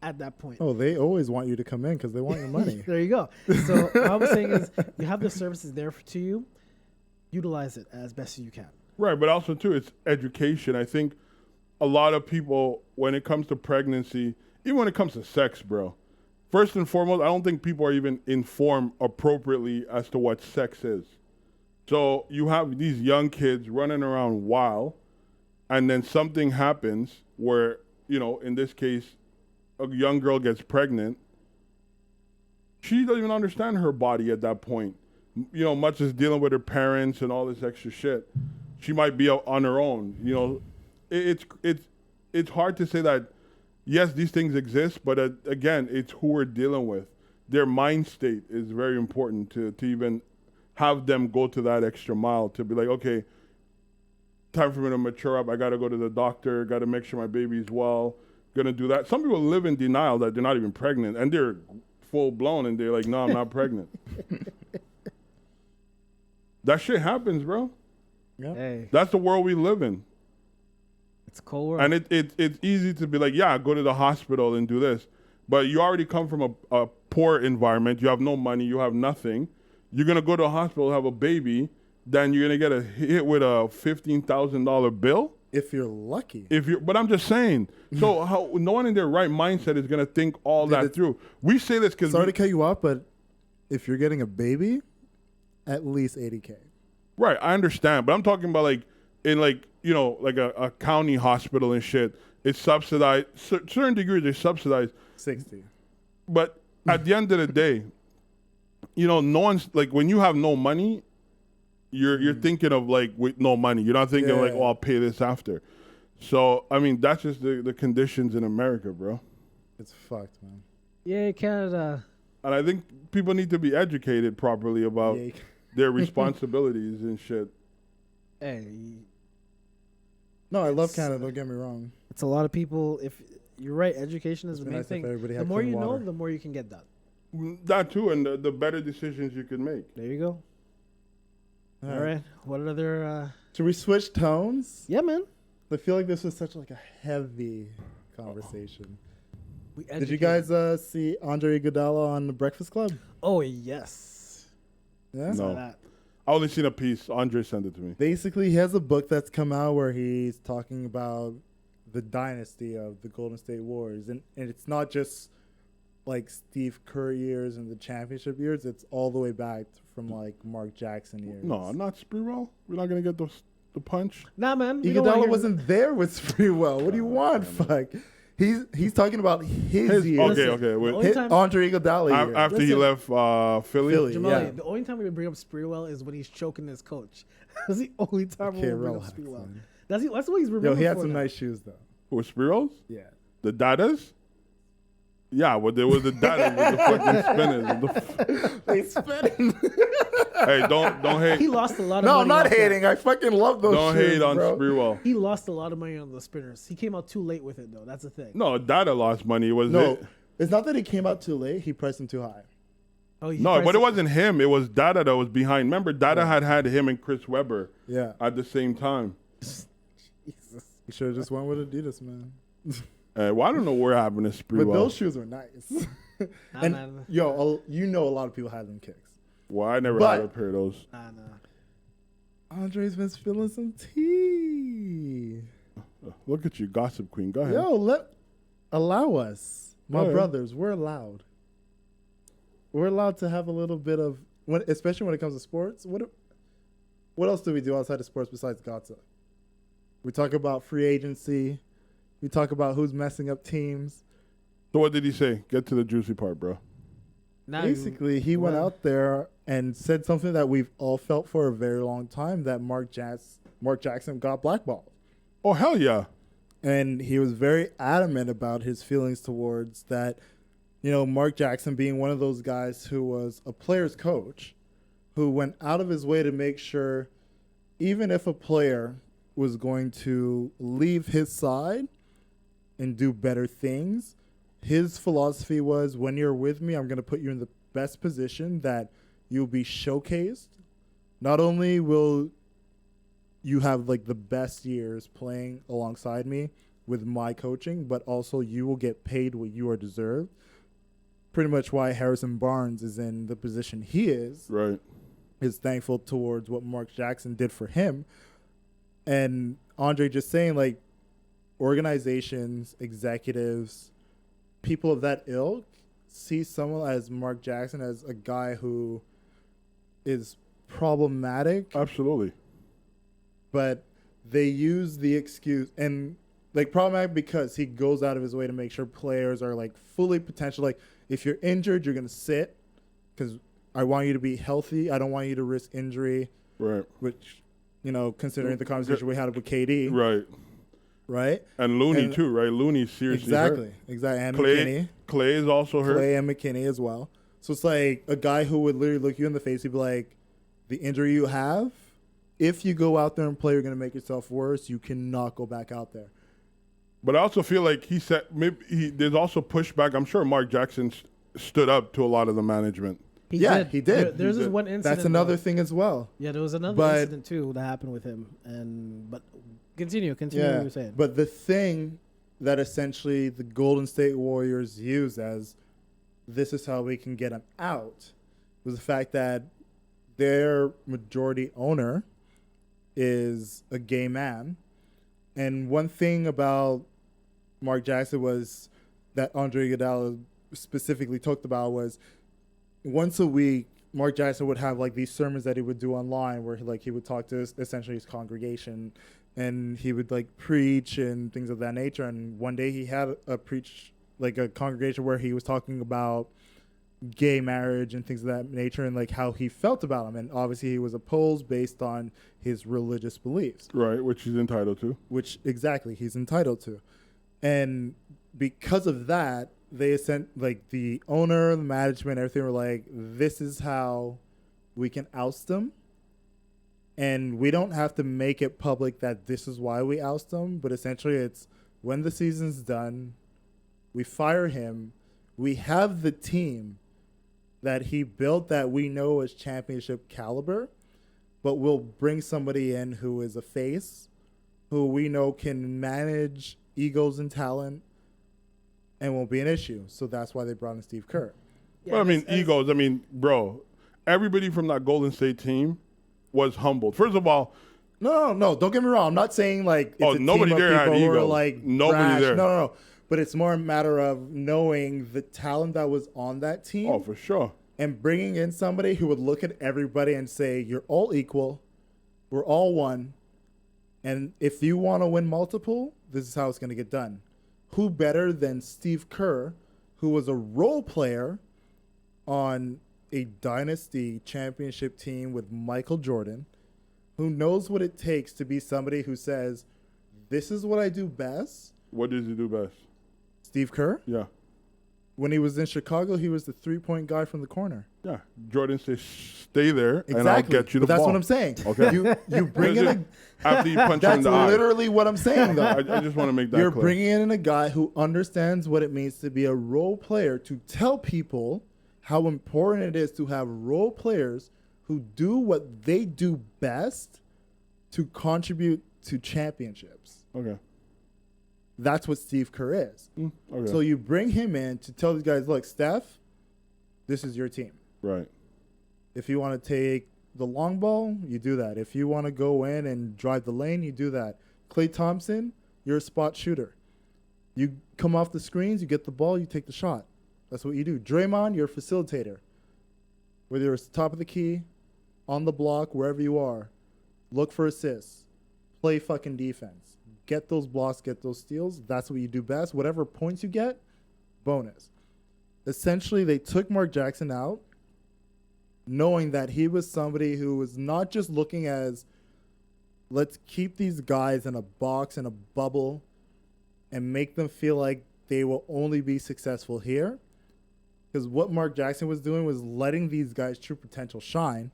at that point. Oh, they always want you to come in because they want your money. There you go. So what I was saying is, you have the services there to you. Utilize it as best as you can. Right, but also too, it's education. I think a lot of people, when it comes to pregnancy, even when it comes to sex, bro, first and foremost, I don't think people are even informed appropriately as to what sex is. So you have these young kids running around wild, and then something happens where, you know, in this case, a young girl gets pregnant. She doesn't even understand her body at that point. You know, much as dealing with her parents and all this extra shit, she might be out on her own. You know, it's hard to say that. Yes, these things exist, but again, it's who we're dealing with. Their mind state is very important to even have them go to that extra mile to be like, okay, time for me to mature up. I got to go to the doctor. Got to make sure my baby's well. Gonna do that. Some people live in denial that they're not even pregnant, and they're full blown, and they're like, no, I'm not pregnant. That shit happens, bro. Yeah. Hey, That's the world we live in. it's a cold world. And it's easy to be like, yeah, go to the hospital and do this. But you already come from a poor environment. You have no money. You have nothing. You're going to go to a hospital, have a baby. Then you're going to get a hit with a $15,000 bill. If you're lucky. But I'm just saying. So how no one in their right mindset is going to think all that through. We say this because Sorry to cut you off, but if you're getting a baby, at least $80K. right, I understand. But I'm talking about like in like, you know, like a county hospital and shit. It's subsidized. Certain degrees are subsidized. 60. But at the end of the day, you know, no one's like when you have no money, you're thinking of like with no money. You're not thinking like, oh, I'll pay this after. So I mean, that's just the conditions in America, bro. It's fucked, man. Yay, Canada. And I think people need to be educated properly about Yay. their responsibilities and shit. Hey, No, I love Canada. Don't get me wrong. it's a lot of people. If you're right, education is It'd the be main nice if thing. everybody The had more clean you know, water. the more you can get done. That too, and the better decisions you can make. There you go. All right. What other? Should we switch tones? Yeah, man. I feel like this was such like a heavy conversation. We Did you educate- guys see Andre Iguodala on the Breakfast Club? Oh yes. Yeah. Saw No. that. I only seen a piece. Andre sent it to me. Basically, he has a book that's come out where he's talking about the dynasty of the Golden State Warriors, and it's not just like Steve Kerr years and the championship years. It's all the way back from like Mark Jackson years. No, not Sprewell. We're not gonna get the punch. Nah, man. we don't wanna Iguodala hear- wasn't there with Sprewell. What do you want? Fuck. He's talking about his years. Okay, okay. the Wait. only time- Andre Iguodala years. After he Listen. left Philly. Philly. Jamali, Yeah. the only time we would bring up Sprewell is when he's choking his coach. That's the only time we Okay, would bring up relax, Sprewell. man. That's what he's Yo, remembered he had for some now. nice shoes though. Who, Sprewell's? Yeah. The Dadas? Yeah, well, there was the Dadas with the fucking spinners. They spinning. Hey, don't hate. He lost a lot of No, money. I'm not off that. hating. I fucking love those Don't shoes, hate on bro. Sprewell. He lost a lot of money on the spinners. He came out too late with it, though. That's the thing. No, Dada lost money. It was No, it. it's not that he came out too late. He priced him too high. Oh, he No, priced but it wasn't him. It was Dada that was behind. Remember, Dada had him and Chris Webber Yeah. at the same time. Jesus. He should have just went with Adidas, man. Well, I don't know where happened to But those Sprewell. shoes were nice. Nah, and man. yo, you know a lot of people had them kicks. Well, I never But- had a pair of those. Nah. Andre's been spilling some tea. Look at you, gossip queen. Go ahead. Yo, allow us, my Yeah. brothers. We're allowed. We're allowed to have a little bit of especially when it comes to sports. What else do we do outside of sports besides gossip? We talk about free agency. We talk about who's messing up teams. So what did he say? Get to the juicy part, bro. Now Basically, he went out there and said something that we've all felt for a very long time, that Mark Jackson got blackballed. Oh, hell yeah. And he was very adamant about his feelings towards that, Mark Jackson being one of those guys who was a player's coach, who went out of his way to make sure, even if a player was going to leave his side and do better things, his philosophy was, when you're with me, I'm going to put you in the best position that you'll be showcased. Not only will you have like the best years playing alongside me with my coaching, but also you will get paid what you are deserved. Pretty much why Harrison Barnes is in the position he is. Right. Is thankful towards what Mark Jackson did for him. And Andre just saying, like, organizations, executives, people of that ilk see someone as Mark Jackson as a guy who is problematic. Absolutely. But they use the excuse, and like problematic because he goes out of his way to make sure players are like fully potential. Like, if you're injured, you're going to sit because I want you to be healthy. I don't want you to risk injury. Right. Which, considering the conversation we had with KD. Right. Right. And Looney too, right? Looney's seriously hurt. Exactly. And McKinney. Clay is also hurt. Clay and McKinney as well. So it's like a guy who would literally look you in the face. He'd be like, the injury you have, if you go out there and play, you're going to make yourself worse. You cannot go back out there. But I also feel like he said there's also pushback. I'm sure Mark Jackson stood up to a lot of the management. He did. There's this one incident. That's another thing as well. Yeah, there was another incident too that happened with him. But continue what you're saying. But the thing that essentially the Golden State Warriors use as this is how we can get him out was the fact that their majority owner is a gay man. And one thing about Mark Jackson was that Andre Iguodala specifically talked about was once a week, Mark Jackson would have like these sermons that he would do online where he would talk to essentially his congregation and he would like preach and things of that nature. And one day he had a congregation where he was talking about gay marriage and things of that nature and like how he felt about them. And obviously he was opposed based on his religious beliefs. Right, which he's entitled to. Which exactly he's entitled to. And because of that, they sent like the owner, the management, everything were like, this is how we can oust them. And we don't have to make it public that this is why we oust them. But essentially it's when the season's done, we fire him. We have the team that he built that we know is championship caliber, but we'll bring somebody in who is a face, who we know can manage egos and talent, and won't be an issue. So that's why they brought in Steve Kerr. Yeah, well, egos. Bro, everybody from that Golden State team was humbled. First of all, no. Don't get me wrong. I'm not saying like it's a nobody team of there had people who are egos. like Nobody brash. there. No. But it's more a matter of knowing the talent that was on that team. Oh, for sure. And bringing in somebody who would look at everybody and say, you're all equal. We're all one. And if you want to win multiple, this is how it's going to get done. Who better than Steve Kerr, who was a role player on a dynasty championship team with Michael Jordan, who knows what it takes to be somebody who says, this is what I do best. What does he do best? Steve Kerr? Yeah. When he was in Chicago, he was the three-point guy from the corner. Yeah. Jordan says, stay there, Exactly. and I'll get you the but that's ball. what I'm saying. Okay. You bring in a... After you punch him in That's the eye. literally what I'm saying, though. I just want to make that You're clear. bringing in a guy who understands what it means to be a role player, to tell people how important it is to have role players who do what they do best to contribute to championships. Okay. That's what Steve Kerr is. Okay. So you bring him in to tell these guys, look, Steph, this is your team. Right. If you want to take the long ball, you do that. If you want to go in and drive the lane, you do that. Klay Thompson, you're a spot shooter. You come off the screens, you get the ball, you take the shot. That's what you do. Draymond, you're a facilitator. Whether you're top of the key, on the block, wherever you are, look for assists. play fucking defense. Get those blocks, get those steals. That's what you do best. Whatever points you get, bonus. Essentially, they took Mark Jackson out, knowing that he was somebody who was not just looking as, let's keep these guys in a box, in a bubble, and make them feel like they will only be successful here. Because what Mark Jackson was doing was letting these guys' true potential shine,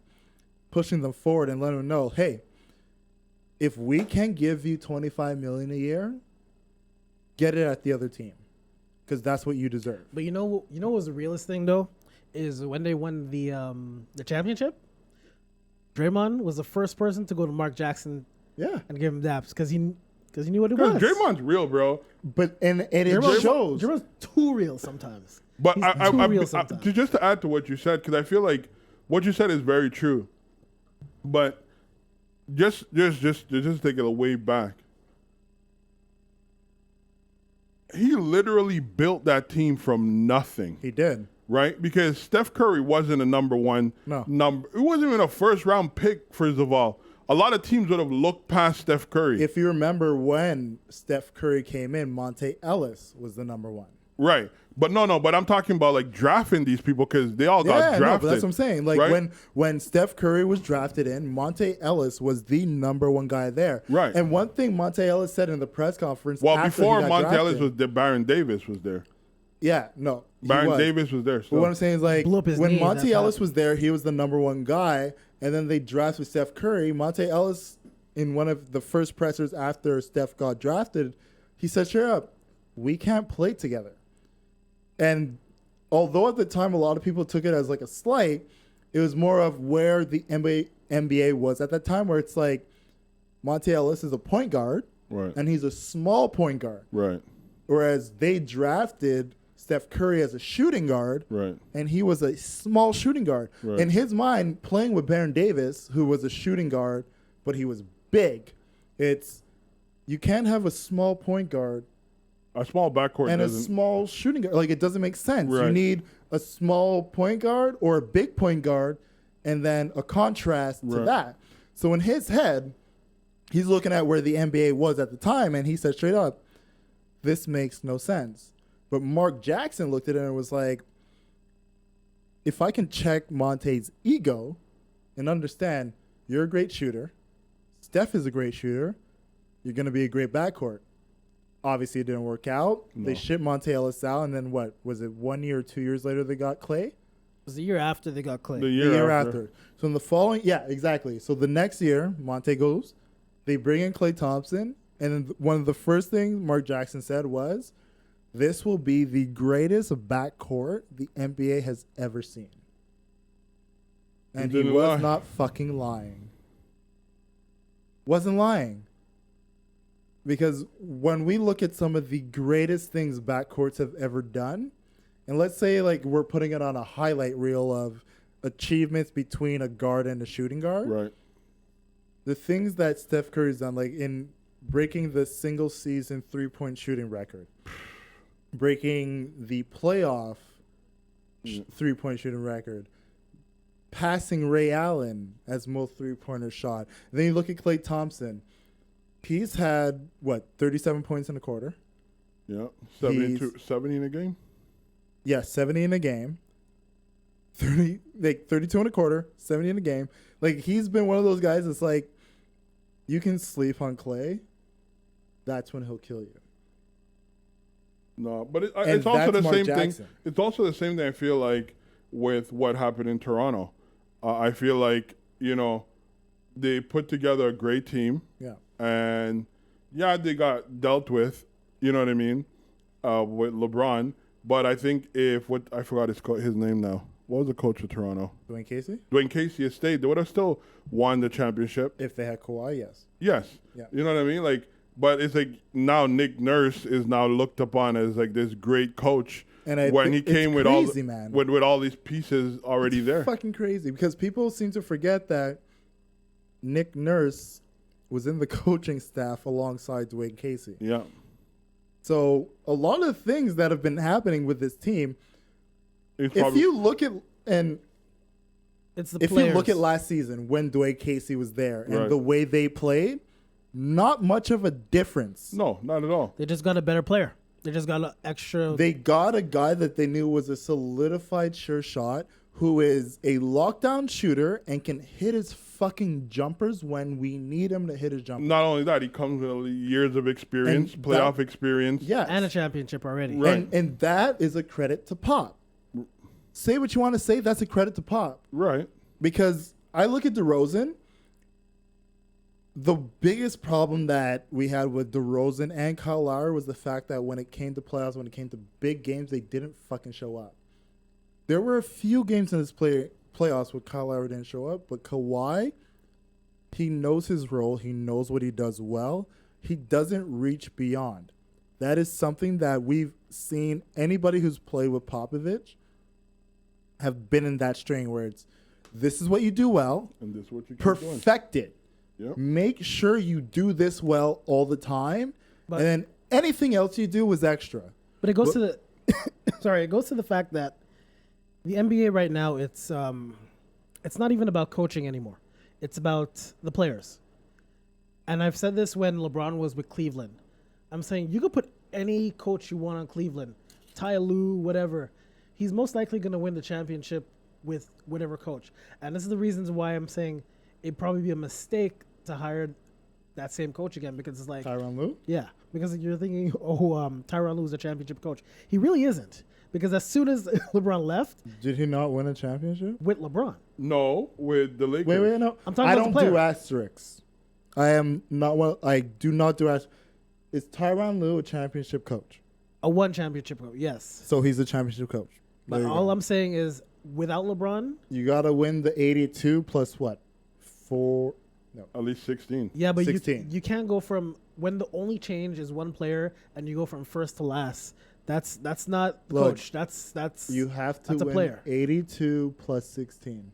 pushing them forward and letting them know, hey, if we can give you $25 million a year, get it at the other team, because that's what you deserve. But you know what was the realest thing though, is when they won the championship, Draymond was the first person to go to Mark Jackson, Yeah, and give him daps because he knew what it Because was. Draymond's real, bro. but and it Draymond- shows. Draymond's too real sometimes. But He's I, too I, real I, sometimes. just to add to what you said, because I feel like what you said is very true. But just take it way back. He literally built that team from nothing, He did. right? Because Steph Curry wasn't a number one. No. It wasn't even a first round pick, first of all. A lot of teams would have looked past Steph Curry. If you remember when Steph Curry came in, Monte Ellis was the number one. Right. But but I'm talking about like drafting these people because they all got Yeah, drafted. no, but that's what I'm saying. Like right? when Steph Curry was drafted in, Monte Ellis was the number one guy there. Right. And one thing Monte Ellis said in the press conference. Well, after before he got Monte Ellis drafted- was there, Baron Davis was there. Yeah, no. he Baron was. Davis was there. But So. what I'm saying is, like, Blew up his when knee, Monte that's Ellis how- was there, he was the number one guy, and then they drafted Steph Curry. Monte Ellis, in one of the first pressers after Steph got drafted, he said, "Straight up, we can't play together." And although at the time a lot of people took it as like a slight, it was more of where the NBA was at that time, where it's like Monte Ellis is a point guard, Right. and he's a small point guard, Right. whereas they drafted Steph Curry as a shooting guard, Right. and he was a small shooting guard. Right. In his mind, playing with Baron Davis, who was a shooting guard, but he was big, it's you can't have a small point guard A small backcourt and a doesn't. small shooting guard. Like, it doesn't make sense. You Right. need a small point guard or a big point guard, and then a contrast to Right. that. So in his head, he's looking at where the NBA was at the time, and he said straight up, this makes no sense. But Mark Jackson looked at it and was like, if I can check Monte's ego and understand you're a great shooter, Steph is a great shooter, you're going to be a great backcourt. Obviously, it didn't work out. No. They shipped Monte Ellis out, and then what? Was it 1 year or 2 years later they got Clay? It was the year after they got Clay. The The year, year after. after. So in the following, yeah, exactly. So the next year, Monte goes. They bring in Klay Thompson, and then one of the first things Mark Jackson said was, "This will be the greatest backcourt the NBA has ever seen." And he didn't was lie. not fucking lying. Wasn't lying. Because when we look at some of the greatest things backcourts have ever done, and let's say like we're putting it on a highlight reel of achievements between a guard and a shooting guard, Right. the things that Steph Curry's done, like in breaking the single season 3-point shooting record, breaking the playoff 3-point shooting record, passing Ray Allen as most 3-pointers shot. And then you look at Klay Thompson. He's had, 37 points in a quarter? Yeah. 70 in a game. Yeah, 70 in a game. 32 in a quarter, 70 in a game. Like, he's been one of those guys that's like, you can sleep on Klay, that's when he'll kill you. No, but And it's also that's the Mark same Jackson. thing. It's also the same thing I feel like with what happened in Toronto. I feel like, they put together a great team. Yeah. And yeah, they got dealt with, you know what I mean, with LeBron. But I think I forgot his name now. What was the coach of Toronto? Dwayne Casey? Dwayne Casey had stayed. They would have still won the championship. If they had Kawhi, yes. Yes. Yeah. You know what I mean? Like, but it's like now Nick Nurse is now looked upon as like this great coach. And I when he think it's came crazy, man. with all these pieces already there. Fucking crazy, because people seem to forget that Nick Nurse was in the coaching staff alongside Dwayne Casey. Yeah. So a lot of things that have been happening with this team, It's if probably- you look at It's the if players. you look at last season when Dwayne Casey was there and Right. the way they played, not much of a difference. No, not at all. They just got a better player. They just got an extra. They got a guy that they knew was a solidified sure shot, who is a lockdown shooter and can hit his fucking jumpers when we need him to hit his jumpers. Not only that, he comes with years of experience, And playoff experience. Yes. and a championship already. Right. And that is a credit to Pop. Say what you want to say, that's a credit to Pop. Right. Because I look at DeRozan, the biggest problem that we had with DeRozan and Kyle Lowry was the fact that when it came to playoffs, when it came to big games, they didn't fucking show up. There were a few games in this playoffs where Kyle Lowry didn't show up, but Kawhi, he knows his role. He knows what he does well. He doesn't reach beyond. That is something that we've seen anybody who's played with Popovich have been in that string where it's, this is what you do well, And this is what you keep doing. perfect it. Yep. Make sure you do this well all the time, But- and then anything else you do is extra. But it goes to the it goes to the fact that the NBA right now it's not even about coaching anymore. It's about the players. And I've said this when LeBron was with Cleveland. I'm saying you could put any coach you want on Cleveland, Ty Lue, whatever. He's most likely going to win the championship with whatever coach. And this is the reasons why I'm saying it'd probably be a mistake to hire that same coach again, because it's like Tyronn Lue? yeah, because you're thinking, Tyronn Lue is a championship coach. He really isn't, because as soon as LeBron left, Did he not win a championship? with LeBron, No, with the Lakers. Wait, no. I'm talking I about don't the player. do asterisks. I am not well. I do not do asterisks. Is Tyronn Lue a championship coach? a one championship coach, yes. So he's a championship coach. But There you all go. I'm saying is, without LeBron, You got to win the 82 plus what? 4. No. At least 16. yeah, but 16. you can't go from when the only change is one player and you go from first to last. That's not the Look, coach. That's You have to that's a win player. 82 plus 16.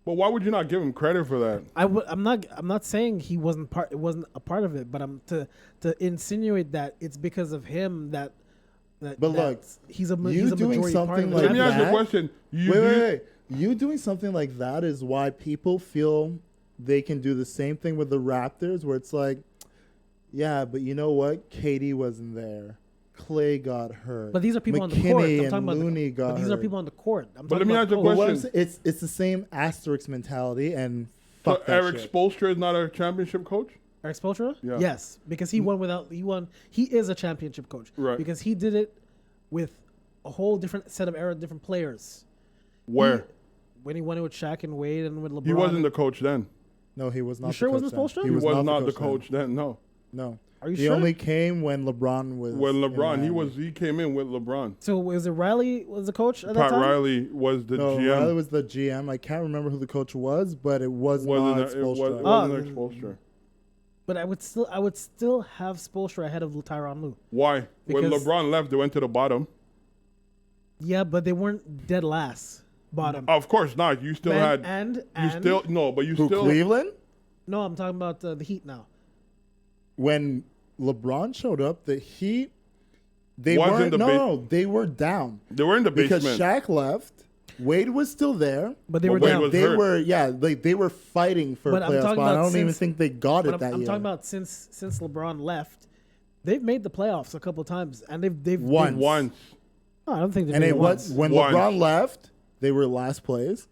But why would you not give him credit for that? I'm not saying he wasn't part. It wasn't a part of it, but I'm to insinuate that it's because of him that. But that look, he's a you he's a doing majority part something of Let like it. me ask you a that? question. Wait. You doing something like that is why people feel they can do the same thing with the Raptors, where it's like, yeah, but you know what? Katie wasn't there. Clay got hurt. But these are people on the court. McKinney I'm and talking about Looney got but these are hurt. people on the court. I'm But talking let me about ask you a coach. But what I'm question. saying, it's the same asterisk mentality, and So fuck that Eric shit. Spoelstra is not a championship coach? Eric Spoelstra? Yeah. Yes, because he won. He is a championship coach. Right. Because he did it with a whole different set of different players. Where? When he won it with Shaq and Wade and with LeBron. He wasn't the coach then. No, he was not. You sure the it wasn't coach then. Spoelstra? He was not the then. coach then. No. No. Are you He sure? only came when LeBron was. When in LeBron, Miami. he came in with LeBron. So was it Riley was the coach at that Pat time? Riley was the No, GM. Riley was the GM. I can't remember who the coach was, but it was wasn't not it was, Spoelstra. Oh, wasn't Eric Spoelstra. But I would still have Spoelstra ahead of Tyronn Lue. Why? When Because- LeBron left, they went to the bottom. Yeah, but they weren't dead last, bottom. Of course not. You still had. and You still no, but you Who, still. Cleveland? no, I'm talking about the Heat now. When LeBron showed up, the Heat, they Was in weren't. the No, they were down They were in the because basement. Shaq left. Wade was still there. But they But were Wade down. was They hurt. were, yeah, they were fighting for But a I'm playoff talking spot. I about don't even since- think they got But it that I'm year. talking about since LeBron left, they've made the playoffs a couple times, and they've Once. Once. No, I don't think they And made it it was once. when Once. LeBron left, they were last place.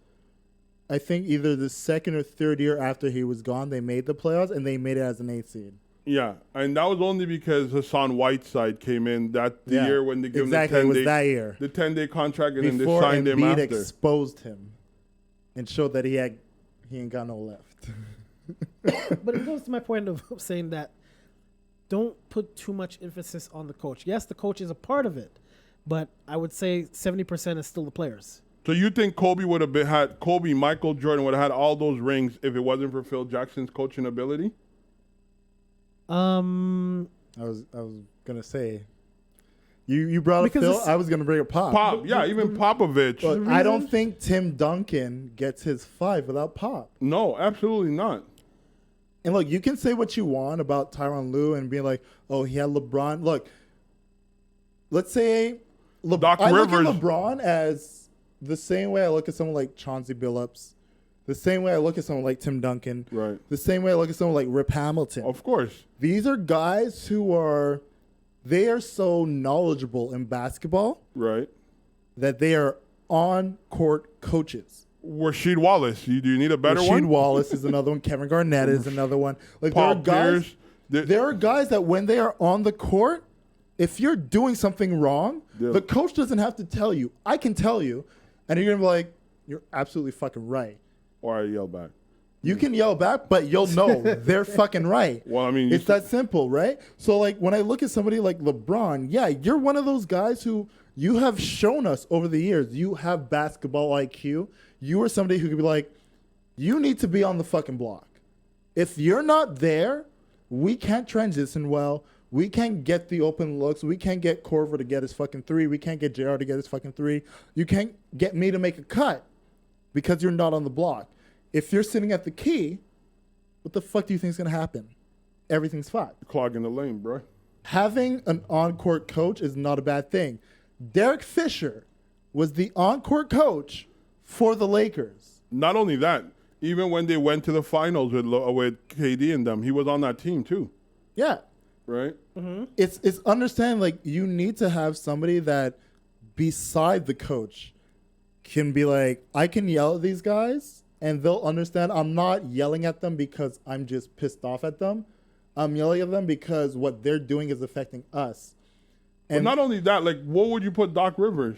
I think either the second or third year after he was gone, they made the playoffs, and they made it as an 8th seed. Yeah, and that was only because Hassan Whiteside came in the Yeah. year when they gave Exactly, it him was the that year. 10-day contract, and then they Before signed him Embiid after. exposed him and showed that he ain't got no left. But it goes to my point of saying that don't put too much emphasis on the coach. Yes, the coach is a part of it, but I would say 70% is still the players. So you think Kobe would have had Kobe, Michael Jordan would have had all those rings if it wasn't for Phil Jackson's coaching ability? I was gonna say, you brought up Because Phil. it's- I was gonna bring up Pop. Pop, yeah, even Popovich. But I don't think Tim Duncan gets his 5 without Pop. No, absolutely not. And look, you can say what you want about Tyronn Lue and being like, oh, he had LeBron. Look, let's say Doc I look Rivers- at LeBron as the same way I look at someone like Chauncey Billups The same way I look at someone like Tim Duncan. Right. The same way I look at someone like Rip Hamilton. Of course. These are guys they are so knowledgeable in basketball Right. that they are on-court coaches. Rasheed Wallace. Do you need a better Rasheed one? Wallace is another one. Kevin Garnett is another one. Like Paul there are guys. Pierce. There are guys that when they are on the court, if you're doing something wrong, Yeah. the coach doesn't have to tell you. I can tell you, and you're gonna be like, "You're absolutely fucking right." Or I yell back. You can yell back, but you'll know they're fucking right. Well, I mean, It's that simple, right? So, like, when I look at somebody like LeBron, yeah, you're one of those guys who you have shown us over the years you have basketball IQ. You are somebody who could be like, you need to be on the fucking block. If you're not there, we can't transition well. We can't get the open looks. We can't get Corver to get his fucking three. We can't get JR to get his fucking three. You can't get me to make a cut because you're not on the block. If you're sitting at the key, what the fuck do you think is going to happen? Everything's fine. Clogging the lane, bro. Having an on-court coach is not a bad thing. Derek Fisher was the on-court coach for the Lakers. Not only that, even when they went to the finals with KD and them, he was on that team too, Yeah. right? It's understanding, like, you need to have somebody that beside the coach can be like, I can yell at these guys and they'll understand I'm not yelling at them because I'm just pissed off at them. I'm yelling at them because what they're doing is affecting us. But not only that, like, what would you put Doc Rivers?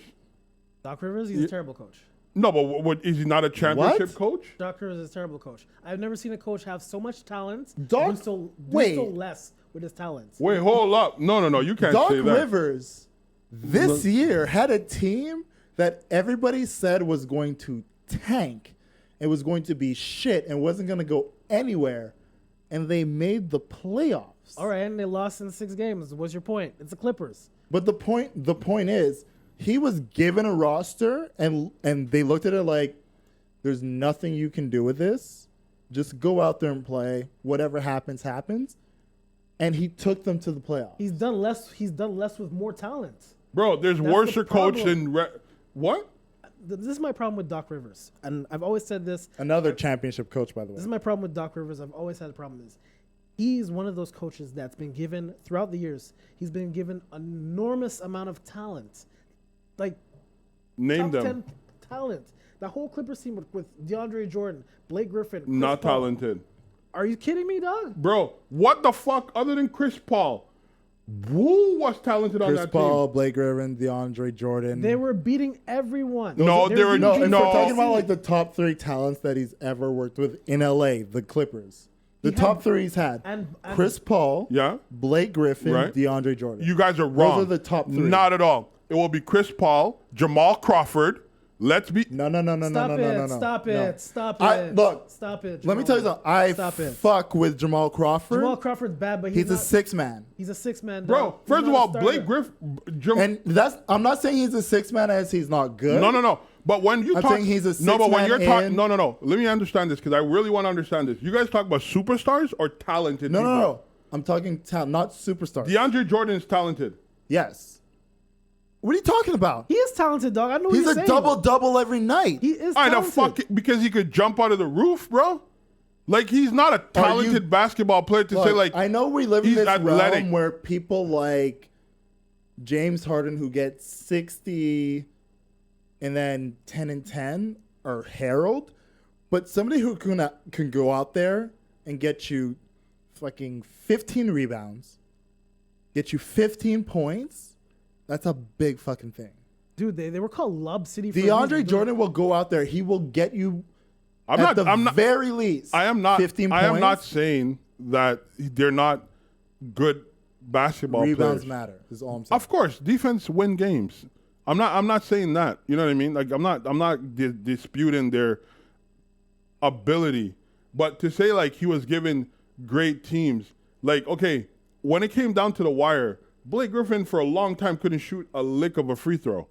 Doc Rivers, he's a terrible coach. No, but is he not a championship coach? Doc Rivers is a terrible coach. I've never seen a coach have so much talent, Doc- do so wait. less with his talents. Wait, hold up. No, you can't Doc say that. Rivers this year had a team that everybody said was going to tank. It was going to be shit and wasn't going to go anywhere. And they made the playoffs. All right, and they lost in 6 games. What's your point? It's the Clippers. But the point is, he was given a roster and they looked at it like, there's nothing you can do with this. Just go out there and play. Whatever happens, happens. And he took them to the playoffs. He's done less. He's done less with more talent. Bro, there's That's worse the coach problem. than what? This is my problem with Doc Rivers, and I've always said this. Another championship coach, by the way. This is my problem with Doc Rivers. I've always had a problem with this. He's one of those coaches that's been given, throughout the years, he's been given an enormous amount of talent. Like, Name top them. 10 talent. The whole Clippers team with DeAndre Jordan, Blake Griffin. Chris Not Paul. talented. Are you kidding me, dog? Bro, what the fuck other than Chris Paul? Who was talented on Chris that Paul, team? Blake Griffin, DeAndre Jordan. They were beating everyone. No, they were- No, if No. we're talking about like the top 3 talents that he's ever worked with in LA, the Clippers. The He top had- 3 he's had. and Chris Paul, Yeah. Blake Griffin, Right. DeAndre Jordan. You guys are wrong. Those are the top 3. Not at all. It will be Chris Paul, Jamal Crawford. Let's be. No. Stop it. Stop it. Stop it. Look, Stop it. let me tell you Jamal. something. I Stop it. fuck with Jamal Crawford. Jamal Crawford's bad, but he's a not, 6 man. He's a 6-man. Bro, dog. He's first of not a all, starter. Blake Griffin. And I'm not saying he's a 6 man as he's not good. No. But when you I'm talk, saying he's a no, but when six-man you're talking, in- no. Let me understand this because I really want to understand this. You guys talk about superstars or talented people? No. I'm talking talent, not superstars. DeAndre Jordan is talented. Yes. What are you talking about? He is talented, dog. I know what He's you're a saying. double every night. He is I know, talented. fuck it, because he could jump out of the roof, bro. Like he's not a talented basketball player to say Look, like. I know we live in he's this athletic. realm where people like James Harden, who gets 60 and then 10 and 10, are heralded, but somebody who can go out there and get you fucking 15 rebounds, get you 15 points. That's a big fucking thing. Dude, they were called Lob City. For a DeAndre reason, dude. Jordan will go out there. He will get you I'm at not. the I'm not. very least. I am not. 15 I am points. not saying that they're not good basketball Rebounds players. matter. Is all I'm saying. Of course, defense win games. I'm not saying that. You know what I mean? Like I'm not disputing their ability, but to say like he was given great teams, like okay, when it came down to the wire, Blake Griffin for a long time couldn't shoot a lick of a free throw.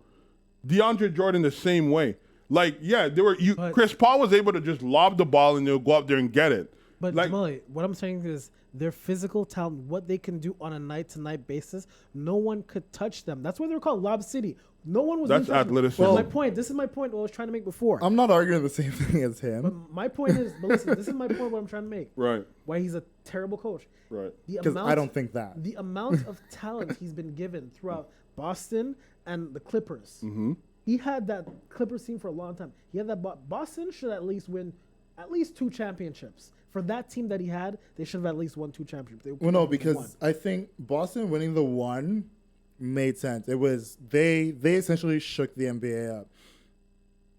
DeAndre Jordan the same way. Like yeah, But- Chris Paul was able to just lob the ball and they'll go up there and get it. But like, Jamali, what I'm saying is their physical talent, what they can do on a night-to-night basis, no one could touch them. That's why they were called Lob City. No one was. That's athleticism. Well, my point. This is my point. What I was trying to make before. I'm not arguing the same thing as But him my point is, but listen, this is my point. What I'm trying to make. Right. Why he's a terrible coach. Right. because I don't think that. The amount of talent he's been given throughout Boston and the Clippers. Mm-hmm. He had that Clippers team for a long time. He had that. Boston should at least win at least 2 championships. For that team that he had, they should have at least won 2 championships. Well, no, because I think Boston winning the one made sense. It was they essentially shook the NBA up.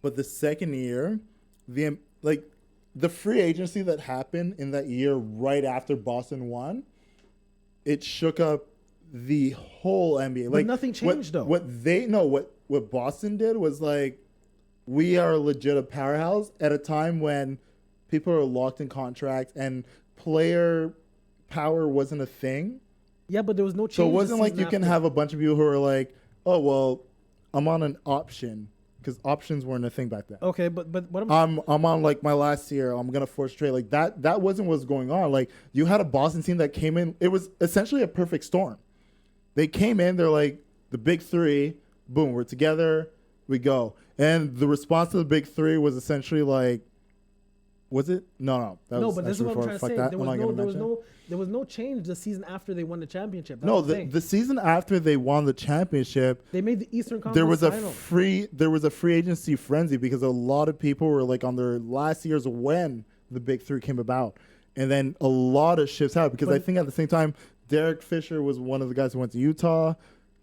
But the second year, the free agency that happened in that year right after Boston won, it shook up the whole NBA. But nothing changed though. What Boston did was like, we are legit a powerhouse at a time when people are locked in contracts and player power wasn't a thing. Yeah, but there was no change. So it wasn't the like season you can after. have a bunch of people who are like, oh, well, I'm on an option, because options weren't a thing back then. Okay, but what I'm I'm on like my last year. I'm gonna force trade. Like that wasn't what's going on. Like you had a Boston team that came in. It was essentially a perfect storm. They came in. They're like the big three. Boom, we're together. We go. And the response to the big three was essentially like, was it? No. That no, was but this is what I'm trying to fuck say. that. There I'm not gonna mention. was no change the season after they won the championship. That's No, what I'm saying. the season after they won the championship, They made the Eastern Conference there was a final. free agency frenzy because a lot of people were like on their last years when the big three came about, and then a lot of shifts happened because I But- think at the same time Derek Fisher was one of the guys who went to Utah.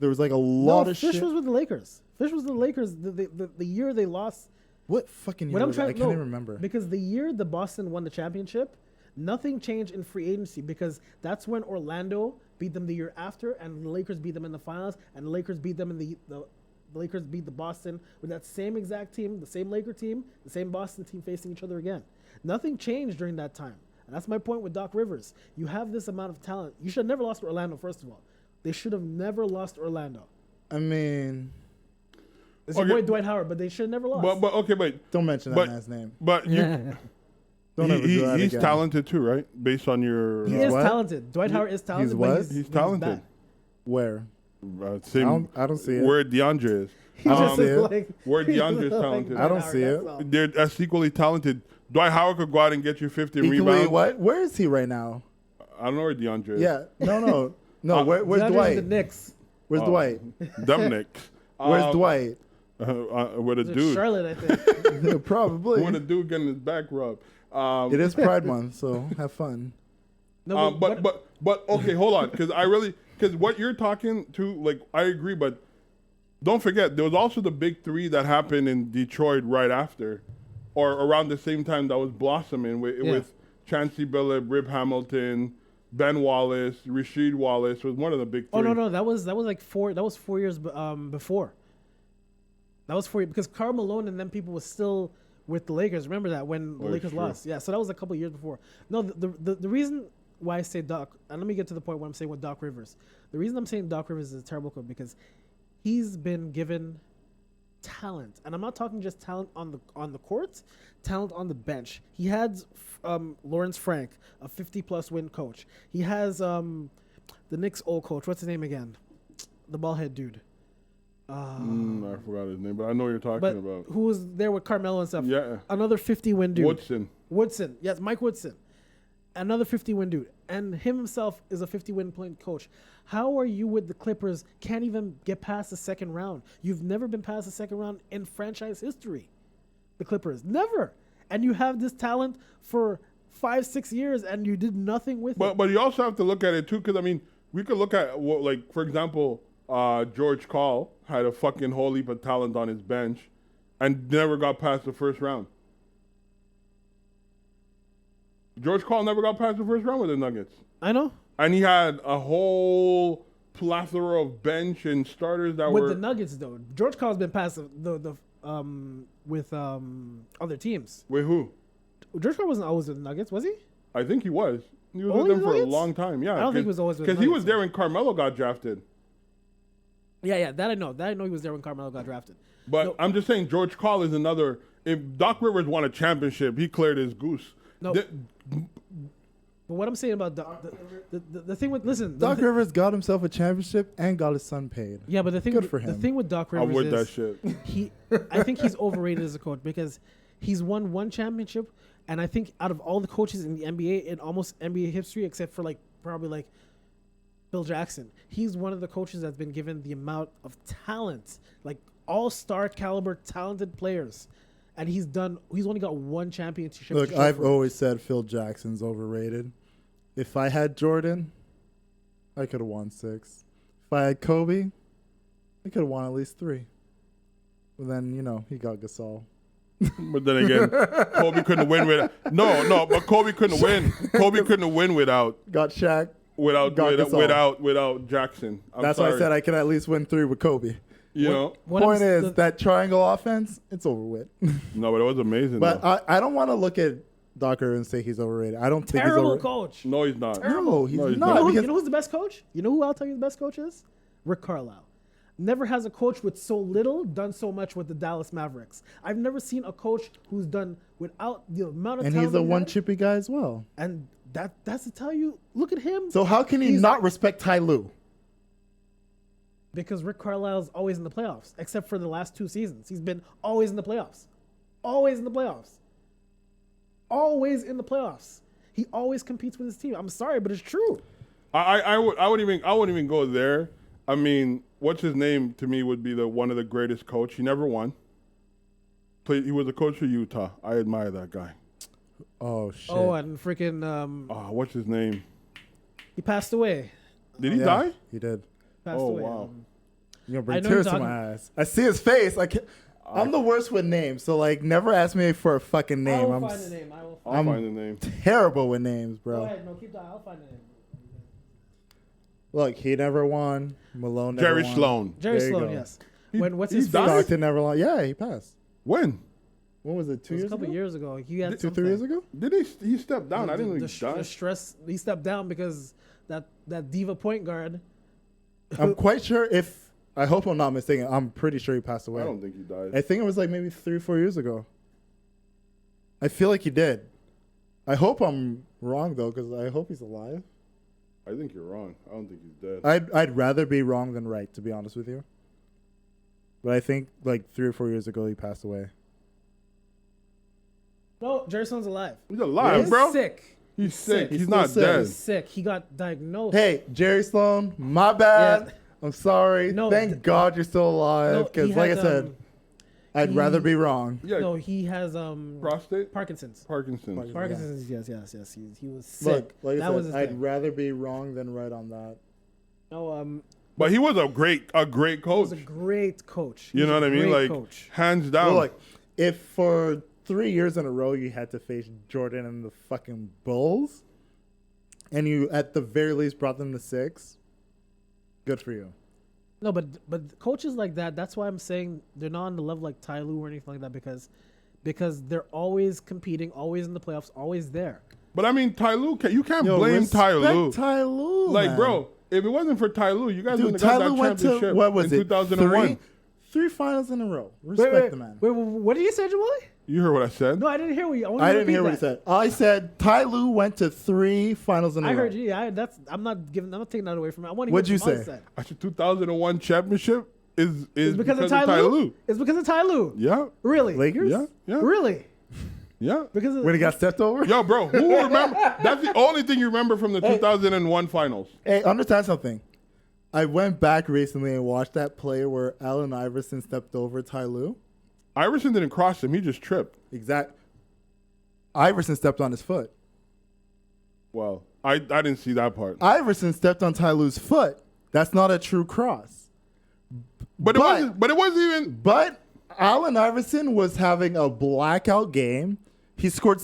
There was like a lot of Fish shit. was with the Lakers. Fish was the Lakers the year they lost. What fucking year? What I'm was it? trying I to can't know, even remember. because the year the Boston won the championship, nothing changed in free agency because that's when Orlando beat them the year after, and the Lakers beat them in the finals, and the Lakers beat them in the Lakers beat the Boston with that same exact team, the same Laker team, the same Boston team facing each other again. Nothing changed during that time, and that's my point with Doc Rivers. You have this amount of talent. You should have never lost to Orlando. First of all, they should have never lost to Orlando. I mean, It's your boy Dwight Howard, but they should have never lost. But don't mention that But- man's name. but you, Don't ever do that he's again. talented too, right? Based on your He He's is what? talented. Dwight Howard is talented. what? But he's but talented. bad. Where? Same I don't see it. where DeAndre is. He I don't just see is it. like Where he's DeAndre's like talented. I don't Howard, see that's it. all. They're as equally talented. Dwight Howard could go out and get you 50 Equally, rebounds. what? Where is he right now? I don't know where DeAndre is. Yeah. No. Where's DeAndre's Dwight? The Knicks. Where's Dwight? Them Knicks. Where's Dwight? With a He's in dude. Charlotte, I think. Probably. With a dude getting his back rubbed. It is Pride Month, so have fun. No, But okay, hold on, because what you're talking to, like, I agree, but don't forget there was also the big three that happened in Detroit right after, or around the same time that was blossoming with Chancey Billups, Rip Hamilton, Ben Wallace, Rasheed Wallace was one of the big three. Oh no, that was like 4. That was 4 years before. That was 4 years because Karl Malone and then people was still with the Lakers. Remember that when the Oh, Lakers true. lost? Yeah, so that was a couple years before. No, the reason why I say Doc, and let me get to the point where I'm saying with Doc Rivers. The reason I'm saying Doc Rivers is a terrible coach because he's been given talent, and I'm not talking just talent on the court, talent on the bench. He had Lawrence Frank, a 50+ win coach. He has the Knicks old coach. What's his name again? The ballhead dude. I forgot his name, but I know what you're talking But about. who was there with Carmelo and stuff? Yeah. Another 50-win dude. Woodson. Yes, Mike Woodson. Another 50-win dude. And him himself is a 50-win point coach. How are you with the Clippers? Can't even get past the second round. You've never been past the second round in franchise history. The Clippers. Never. And you have this talent for 5-6 years and you did nothing with it. But you also have to look at it too, because I mean, we could look at what, like, for example, George Karl had a fucking whole heap of talent on his bench, and never got past the first round. George Karl never got past the first round with the Nuggets, I know. and he had a whole plethora of bench and starters that With were the Nuggets, though. George Karl's been past with other teams. with who? George Karl wasn't always with the Nuggets, was he? I think he was. He was Only with them the for a Nuggets? long time. Yeah, I don't think he was always with the because he was Nuggets. there when Carmelo got drafted. Yeah, that I know. That I know he was there when Carmelo got drafted. But No. I'm just saying, George Karl is another. If Doc Rivers won a championship, he cleared his goose. No. But what I'm saying about the thing with Doc Rivers got himself a championship and got his son paid. Yeah, but the thing Good for the him. thing with Doc I'm Rivers with is that shit. I think he's overrated as a coach because he's won one championship, and I think out of all the coaches in the NBA in almost NBA history, except for like probably like Phil Jackson, he's one of the coaches that's been given the amount of talent, like all-star caliber talented players, and he's only got one championship. Look, to show I've for it. always said Phil Jackson's overrated. If I had Jordan, I could have won 6. If I had Kobe, I could have won at least 3. But then, he got Gasol. But then again, Kobe couldn't win but Kobe couldn't win. Kobe couldn't win without Got Shaq. without Got without Jackson. That's why I said I could at least win 3 with Kobe. You know, Point is, that triangle offense, it's over with. no, but it was amazing. But though. I don't want to look at Docker and say he's overrated. I don't think he's terrible overrated. coach. No, he's not. No, he's No, he's not. not. You because- know who's the best coach? You know who I'll tell you the best coach is? Rick Carlisle. Never has a coach with so little done so much with the Dallas Mavericks. I've never seen a coach who's done without the amount of and talent he's a he one had. chippy guy as well. And that's to tell you, look at him. So how can he He's- not respect Ty Lue? Because Rick Carlisle's always in the playoffs, except for the last 2 seasons. He's been always in the playoffs. Always in the playoffs. Always in the playoffs. He always competes with his team. I'm sorry, but it's true. I wouldn't even go there. I mean, what's his name to me would be one of the greatest coach. He never won. He was a coach for Utah. I admire that guy. Oh shit! Oh, and freaking What's his name? he passed away. Did he die? He did. Passed Oh, away. wow. You're gonna I bring know tears you're to my eyes. I see his face. I'm the worst with names, so never ask me for a fucking I name. will I'm find the name. I will I'll find find the name. terrible with names, bro. Go ahead. No, keep that. I'll find the name. Look, he never won. Malone never Jerry won. Sloan. Jerry There you Sloan, go. yes. He- What's he his died? face? Stockton never won. Yeah, he passed. When? When was it? 2 It was years a couple ago? years ago. He had 2-3 years ago? Did he step down? I didn't know he the died. stress. He stepped down because that diva point guard. I'm quite sure. I hope I'm not mistaken. I'm pretty sure he passed away. I don't think he died. I think it was maybe 3 or 4 years ago. I feel like he did. I hope I'm wrong though, because I hope he's alive. I think you're wrong. I don't think he's dead. I'd rather be wrong than right, to be honest with you. But I think 3 or 4 years ago he passed away. No, Jerry Sloan's alive. He's alive, He's bro. sick. He's sick. He's He's still not sick. dead. He's sick. He got diagnosed. Hey, Jerry Sloan, my bad. Yeah. I'm sorry. No, Thank God you're still No, alive. Because he like I has, said, I'd he- rather be wrong. Yeah. No, he has Prostate? Parkinson's. Parkinson's. Parkinson's. Yes. He was sick. Look, like that I was said, his I'd thing. rather be wrong than right on that. No, But he was a great he coach. was a great coach. You He's know a what I mean? great Like coach. hands down. Well, look, if for 3 years in a row you had to face Jordan and the fucking Bulls, and you at the very least brought them to 6, good for you. No, but coaches like that. That's why I'm saying they're not on the level like Ty Lue or anything like that because they're always competing, always in the playoffs, always there. But I mean, Ty Lue, you can't Yo, blame Ty respect Lue. Ty Lue, Like, man. bro, if it wasn't for Ty Lue, you guys Dude, wouldn't have Ty got Lue that went to championship what was in it? 2001. 3 finals in a row. Respect the man. Wait, what did you say, Jamal? You heard what I said? No, I didn't hear what you. I didn't hear what he said. I said Ty Lue went to 3 finals in a row. I heard you. I'm not taking that away from it. I want to What'd hear you what Jamal say? said. Actually, 2001 championship is It's because of Ty Lue. It's because of Ty Lue. Yeah, Really? Lakers? yeah, yeah, Really? yeah. Because of When he got stepped over? Yo, bro, who remember? That's the only thing you remember from the 2001 finals. Hey, understand something. I went back recently and watched that play where Allen Iverson stepped over Ty Lue. Iverson didn't cross him; he just tripped. Exact. Iverson stepped on his foot. Well, I didn't see that part. Iverson stepped on Ty Lue's foot. That's not a true cross. But it wasn't. But it wasn't even. But Allen Iverson was having a blackout game. He scored,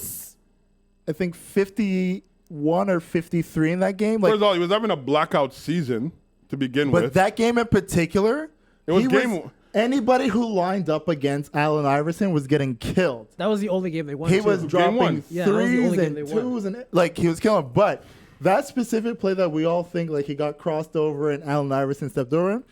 I think, 51 or 53 in that game. First of all, he was having a blackout season to begin But with. that game in particular, It was game- anybody who lined up against Allen Iverson was getting killed. that was the only game they won. He too. was dropping one. Yeah, that was the threes only game and they won. twos and he was killing. But that specific play that we all think he got crossed over and Allen Iverson stepped over him,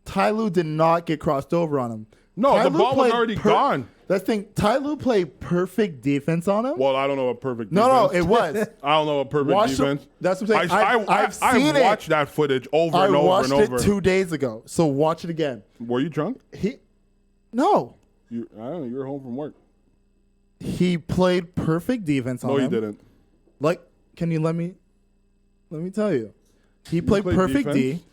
Ty Lue did not get crossed over on him. No, Ty the Lue ball was played already gone. That's the thing. Ty Lue played perfect defense on him. Well, I don't know what perfect No, defense. it was. I don't know what perfect Watch defense. that's what I'm saying. I've seen I've it. watched that footage over I and over watched and over. it 2 days ago, so watch it again. Were you drunk? No, I don't know. You were home from work. he played perfect defense on No, him. you didn't. Like, can you let me tell you? He played played perfect defense? D.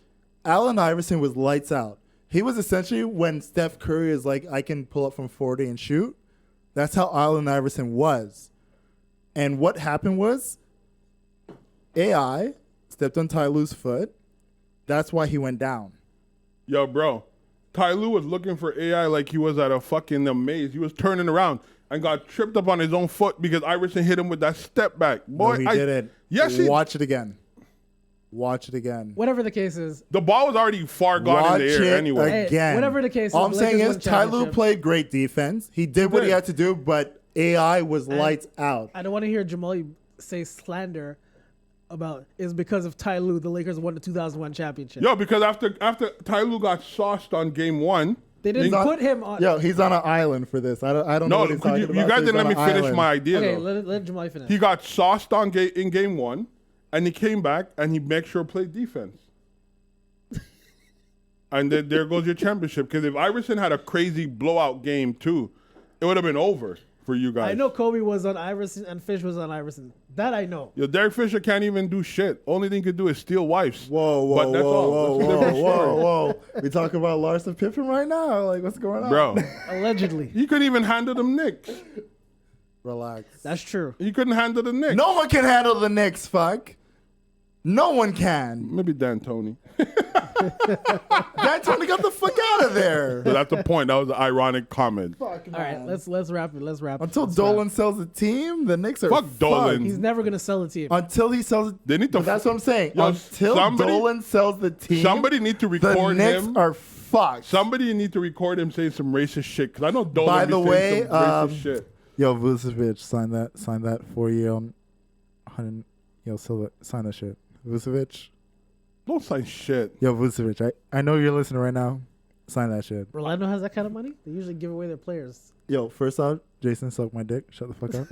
Allen Iverson was lights out. He was essentially when Steph Curry is like, I can pull up from 40 and shoot. That's how Allen Iverson was. And what happened was AI stepped on Ty Lue's foot. That's why he went down. Yo, bro. Ty Lue was looking for AI like he was at a fucking maze. He was turning around and got tripped up on his own foot because Iverson hit him with that step back. Boy, No, he didn't. Yes, he. Watch it again. Watch it again. Whatever the case is, The ball was already far gone Watch in the air it anyway. Hey, again. whatever the case All is, I'm the saying Lakers is won Ty Lue championship. played great defense. He did what he did. had to do, but AI was lights out. I don't want to hear Jamal say slander about is because of Ty Lue the Lakers won the 2001 championship. Yo, because after Ty Lue got sauced on game one, They didn't He's put him on. Yo, he's on an island for this. I don't know no, what he's talking you about. guys so didn't let he's me on an finish island. my idea Okay, though. let Jamal finish. He got sauced on in game one, and he came back and he make sure played defense. And then there goes your championship. Because if Iverson had a crazy blowout game too, it would have been over for you guys. I know Kobe was on Iverson and Fish was on Iverson. That I know. Yo, Derek Fisher can't even do shit. Only thing he could do is steal wives. Whoa, But that's all. whoa, That's a different story. whoa. We talking about Larson Pippen right now? Like, what's going on? Bro, Allegedly. he couldn't even handle them Knicks. Relax. That's true. He couldn't handle the Knicks. No one can handle the Knicks, fuck. No one can. Maybe D'Antoni. D'Antoni got the fuck out of there. But that's the point. That was an ironic comment. Fuck, All right, man. let's wrap it. Let's wrap it. Until Let's Dolan wrap. sells the team, the Knicks are Fuck Dolan. fucked. He's never gonna sell the team. Until he sells, They need to. but that's what I'm saying. Yo, Until somebody- Dolan sells the team, Somebody need to the record Knicks him. are fucked. Somebody need to record him saying some racist shit. Because I know Dolan By be the saying way, some racist shit. Yo, Vucevic, sign that 4 year on 100. Yo, sign that shit. Vucevic. Don't say shit. Yo, Vucevic, I know you're listening right now. Sign that shit. Orlando has that kind of money. They usually give away their players. Yo, first off, Jason, suck my dick. Shut the fuck up.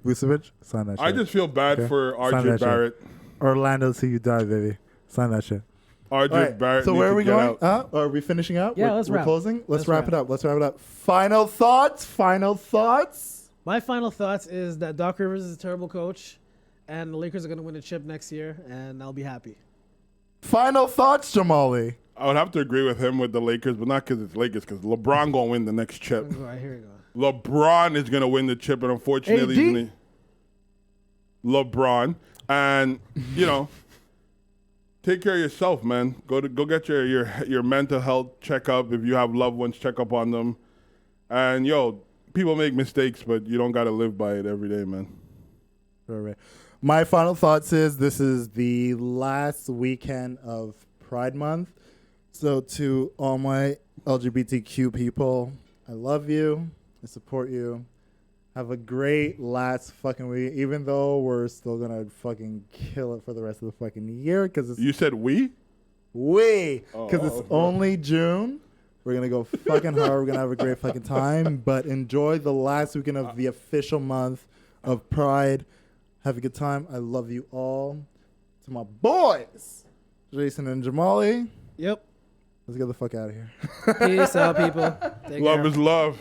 Vucevic, sign that shit. I just feel bad Okay. for Sign RJ that shit. Barrett. Orlando, see you die, baby. Sign that shit. RJ All right, Barrett. so needs where to are we get going? out. Are we finishing out? Yeah, we're, let's we're wrap. closing. Let's wrap wrap. it up. Let's wrap it up. Final thoughts. Final thoughts. My final thoughts is that Doc Rivers is a terrible coach, and the Lakers are gonna win a chip next year, and I'll be happy. Final thoughts, Jamali. I would have to agree with him with the Lakers, but not because it's Lakers, because LeBron going to win the next chip. All right, here we go. LeBron is going to win the chip, and unfortunately, AD? he's gonna, LeBron. And, take care of yourself, man. Go get your mental health checkup. If you have loved ones, check up on them. And, people make mistakes, but you don't got to live by it every day, man. Right. My final thoughts is this is the last weekend of Pride Month. So to all my LGBTQ people, I love you. I support you. Have a great last fucking week, even though we're still going to fucking kill it for the rest of the fucking year because it's You said we? it's only June. We're going to go fucking hard. We're going to have a great fucking time. But enjoy the last weekend of the official month of Pride. Have a good time. I love you all. To my boys, Jason and Jamali. Yep. Let's get the fuck out of here. Peace out, people. Take Love care. is love.